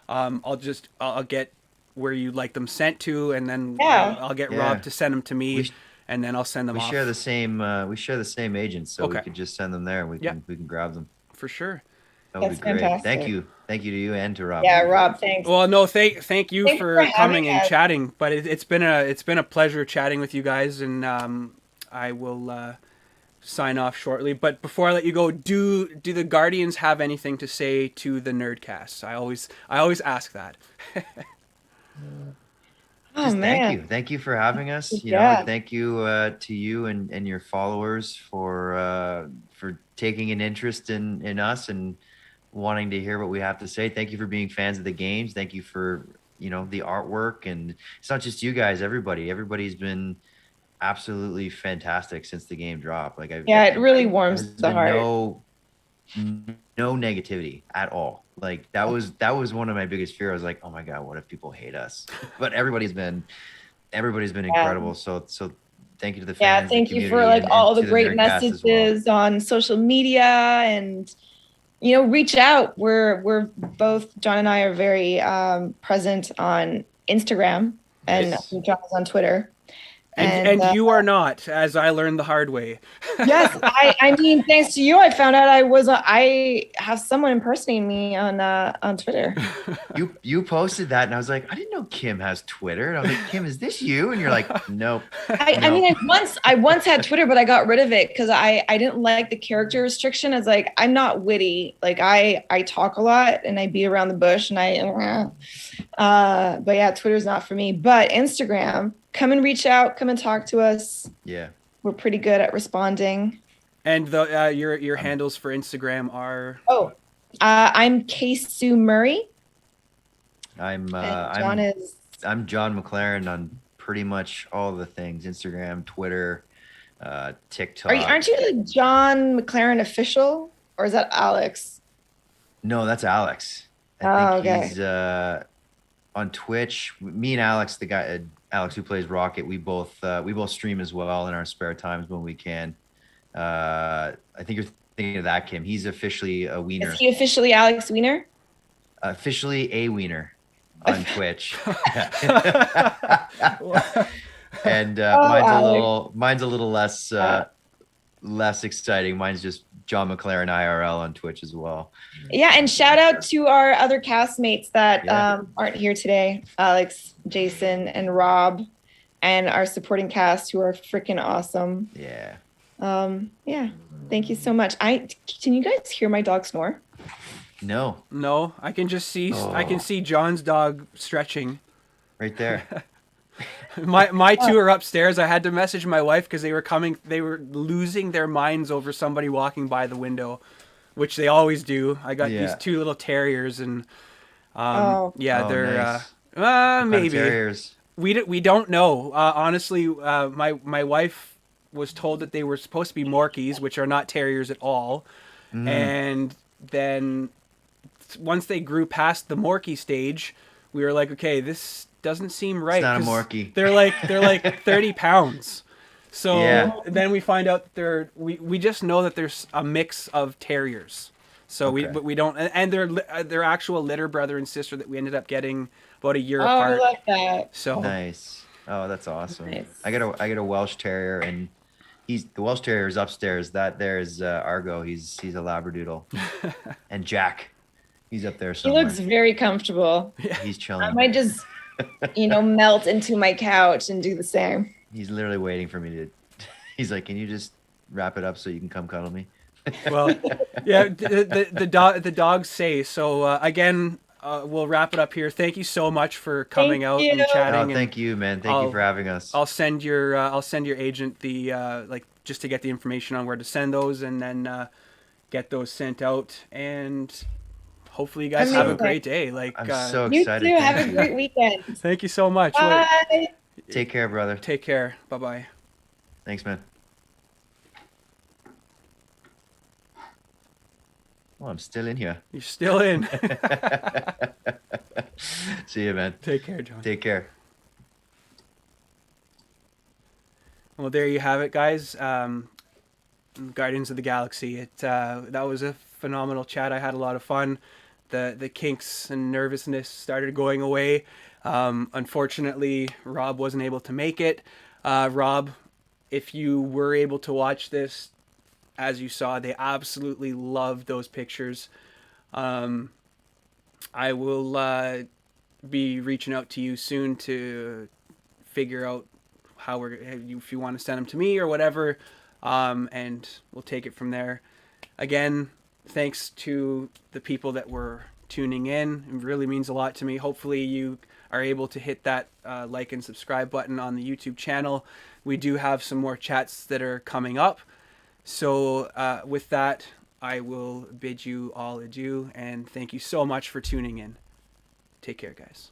[SPEAKER 9] I'll get where you'd like them sent to, and then I'll get Rob to send them to me, and then I'll send them off.
[SPEAKER 11] We share the same agents, so
[SPEAKER 9] Okay.
[SPEAKER 11] we could just send them there, and we can grab them.
[SPEAKER 9] For sure.
[SPEAKER 11] That would
[SPEAKER 10] That's
[SPEAKER 11] be great.
[SPEAKER 10] fantastic.
[SPEAKER 11] Thank you to you and to Rob.
[SPEAKER 10] Yeah, Rob, thanks.
[SPEAKER 9] Well, no, thank you
[SPEAKER 10] Thanks
[SPEAKER 9] for
[SPEAKER 10] for
[SPEAKER 9] coming
[SPEAKER 10] having
[SPEAKER 9] and
[SPEAKER 10] us.
[SPEAKER 9] chatting. But it's been a pleasure chatting with you guys, and I will sign off shortly. But before I let you go, do the Guardians have anything to say to the Nerdcast? I always ask that.
[SPEAKER 10] Oh,
[SPEAKER 11] Just
[SPEAKER 10] man.
[SPEAKER 11] thank you for having us. You
[SPEAKER 10] Yeah.
[SPEAKER 11] know, thank you to you and your followers for taking an interest in us and wanting to hear what we have to say. Thank you for being fans of the games. Thank you for the artwork, and it's not just you guys. Everybody's been absolutely fantastic since the game dropped. Like
[SPEAKER 10] It really warms
[SPEAKER 11] there's
[SPEAKER 10] the
[SPEAKER 11] been
[SPEAKER 10] heart.
[SPEAKER 11] no negativity at all. Like that was one of my biggest fears. I was like, oh my god, what if people hate us? But everybody's been incredible. So thank you to the
[SPEAKER 10] Yeah,
[SPEAKER 11] fans.
[SPEAKER 10] thank
[SPEAKER 11] the
[SPEAKER 10] you for
[SPEAKER 11] community, and
[SPEAKER 10] all the
[SPEAKER 11] to
[SPEAKER 10] great
[SPEAKER 11] Nerdcast as well.
[SPEAKER 10] messages on social media, and reach out. We're both, John and I are very present on Instagram, and
[SPEAKER 11] Nice.
[SPEAKER 10] John is on Twitter.
[SPEAKER 9] And you are not, as I learned the hard way.
[SPEAKER 10] Yes, I mean, thanks to you, I found out I have someone impersonating me on Twitter.
[SPEAKER 11] You posted that, and I was like, I didn't know Kim has Twitter. And I was like, Kim, is this you? And you're like, nope.
[SPEAKER 10] I mean, I once had Twitter, but I got rid of it because I didn't like the character restriction. It's like, I'm not witty. Like I talk a lot and I beat around the bush, and but yeah, Twitter's not for me. But Instagram, come and reach out, come and talk to us.
[SPEAKER 11] Yeah.
[SPEAKER 10] We're pretty good at responding.
[SPEAKER 9] And your handles for Instagram are
[SPEAKER 10] I'm Kimberly-Sue Murray.
[SPEAKER 11] I'm
[SPEAKER 10] John is
[SPEAKER 11] I'm Jon McLaren on pretty much all the things: Instagram, Twitter, TikTok.
[SPEAKER 10] Aren't you the Jon McLaren official, or is that Alex?
[SPEAKER 11] No, that's Alex. I think
[SPEAKER 10] okay.
[SPEAKER 11] he's on Twitch. Me and Alex, the guy Alex who plays Rocket, we both stream as well in our spare times when we can. I think you're thinking of that, Kim. He's officially a wiener.
[SPEAKER 10] Is he officially Alex Wiener?
[SPEAKER 11] Officially a wiener on Twitch. And mine's a little less exciting. Mine's just Jon McLaren IRL on Twitch as well.
[SPEAKER 10] Yeah, and shout out to our other castmates that aren't here today, Alex, Jason, and Rob, and our supporting cast who are freaking awesome.
[SPEAKER 11] Yeah.
[SPEAKER 10] Yeah. Thank you so much. Can you guys hear my dog snore?
[SPEAKER 11] No,
[SPEAKER 9] I can just see I can see John's dog stretching
[SPEAKER 11] right there.
[SPEAKER 9] My two are upstairs. I had to message my wife because they were losing their minds over somebody walking by the window, which they always do. I got these two little terriers, and they're
[SPEAKER 11] nice.
[SPEAKER 9] Maybe
[SPEAKER 11] Terriers.
[SPEAKER 9] we don't know. Honestly, my wife was told that they were supposed to be Morkies, which are not terriers at all. And then once they grew past the Morkie stage, we were like, okay, this doesn't seem right.
[SPEAKER 11] It's not a Morkie.
[SPEAKER 9] They're like 30 pounds. So then we find out that we just know that there's a mix of terriers. So we don't, and they're actual litter brother and sister that we ended up getting about a year apart.
[SPEAKER 10] I love that.
[SPEAKER 9] So
[SPEAKER 11] nice. Oh, that's awesome.
[SPEAKER 10] Nice.
[SPEAKER 11] I got a Welsh Terrier, and the Welsh Terrier is upstairs. That there is Argo. He's a Labradoodle, and Jack, he's up there somewhere.
[SPEAKER 10] He looks very comfortable.
[SPEAKER 11] He's chilling.
[SPEAKER 10] I might just, melt into my couch and do the same.
[SPEAKER 11] He's literally waiting for me to. He's like, "Can you just wrap it up so you can come cuddle me?"
[SPEAKER 9] Well, yeah. The dogs say so. Again, we'll wrap it up here. Thank you so much for coming out and chatting.
[SPEAKER 11] Oh, thank you, man. Thank you for having us.
[SPEAKER 9] I'll send your agent the just to get the information on where to send those, and then get those sent out. And hopefully you guys have a great day.
[SPEAKER 11] I'm so excited.
[SPEAKER 10] You too. Have a great weekend.
[SPEAKER 9] Thank you so much.
[SPEAKER 10] Bye.
[SPEAKER 11] Take care, brother.
[SPEAKER 9] Take care. Bye-bye.
[SPEAKER 11] Thanks, man. Oh, I'm still in here.
[SPEAKER 9] You're still in.
[SPEAKER 11] See you, man.
[SPEAKER 9] Take care, John.
[SPEAKER 11] Take care.
[SPEAKER 9] Well, there you have it, guys. Guardians of the Galaxy. That was a phenomenal chat. I had a lot of fun. The kinks and nervousness started going away. Unfortunately, Rob wasn't able to make it. Rob, if you were able to watch this, as you saw, they absolutely loved those pictures. I will be reaching out to you soon to figure out how if you want to send them to me or whatever, and we'll take it from there. Again, thanks to the people that were tuning in. It really means a lot to me. Hopefully you are able to hit that like and subscribe button on the YouTube channel. We do have some more chats that are coming up. So with that, I will bid you all adieu, and thank you so much for tuning in. Take care, guys.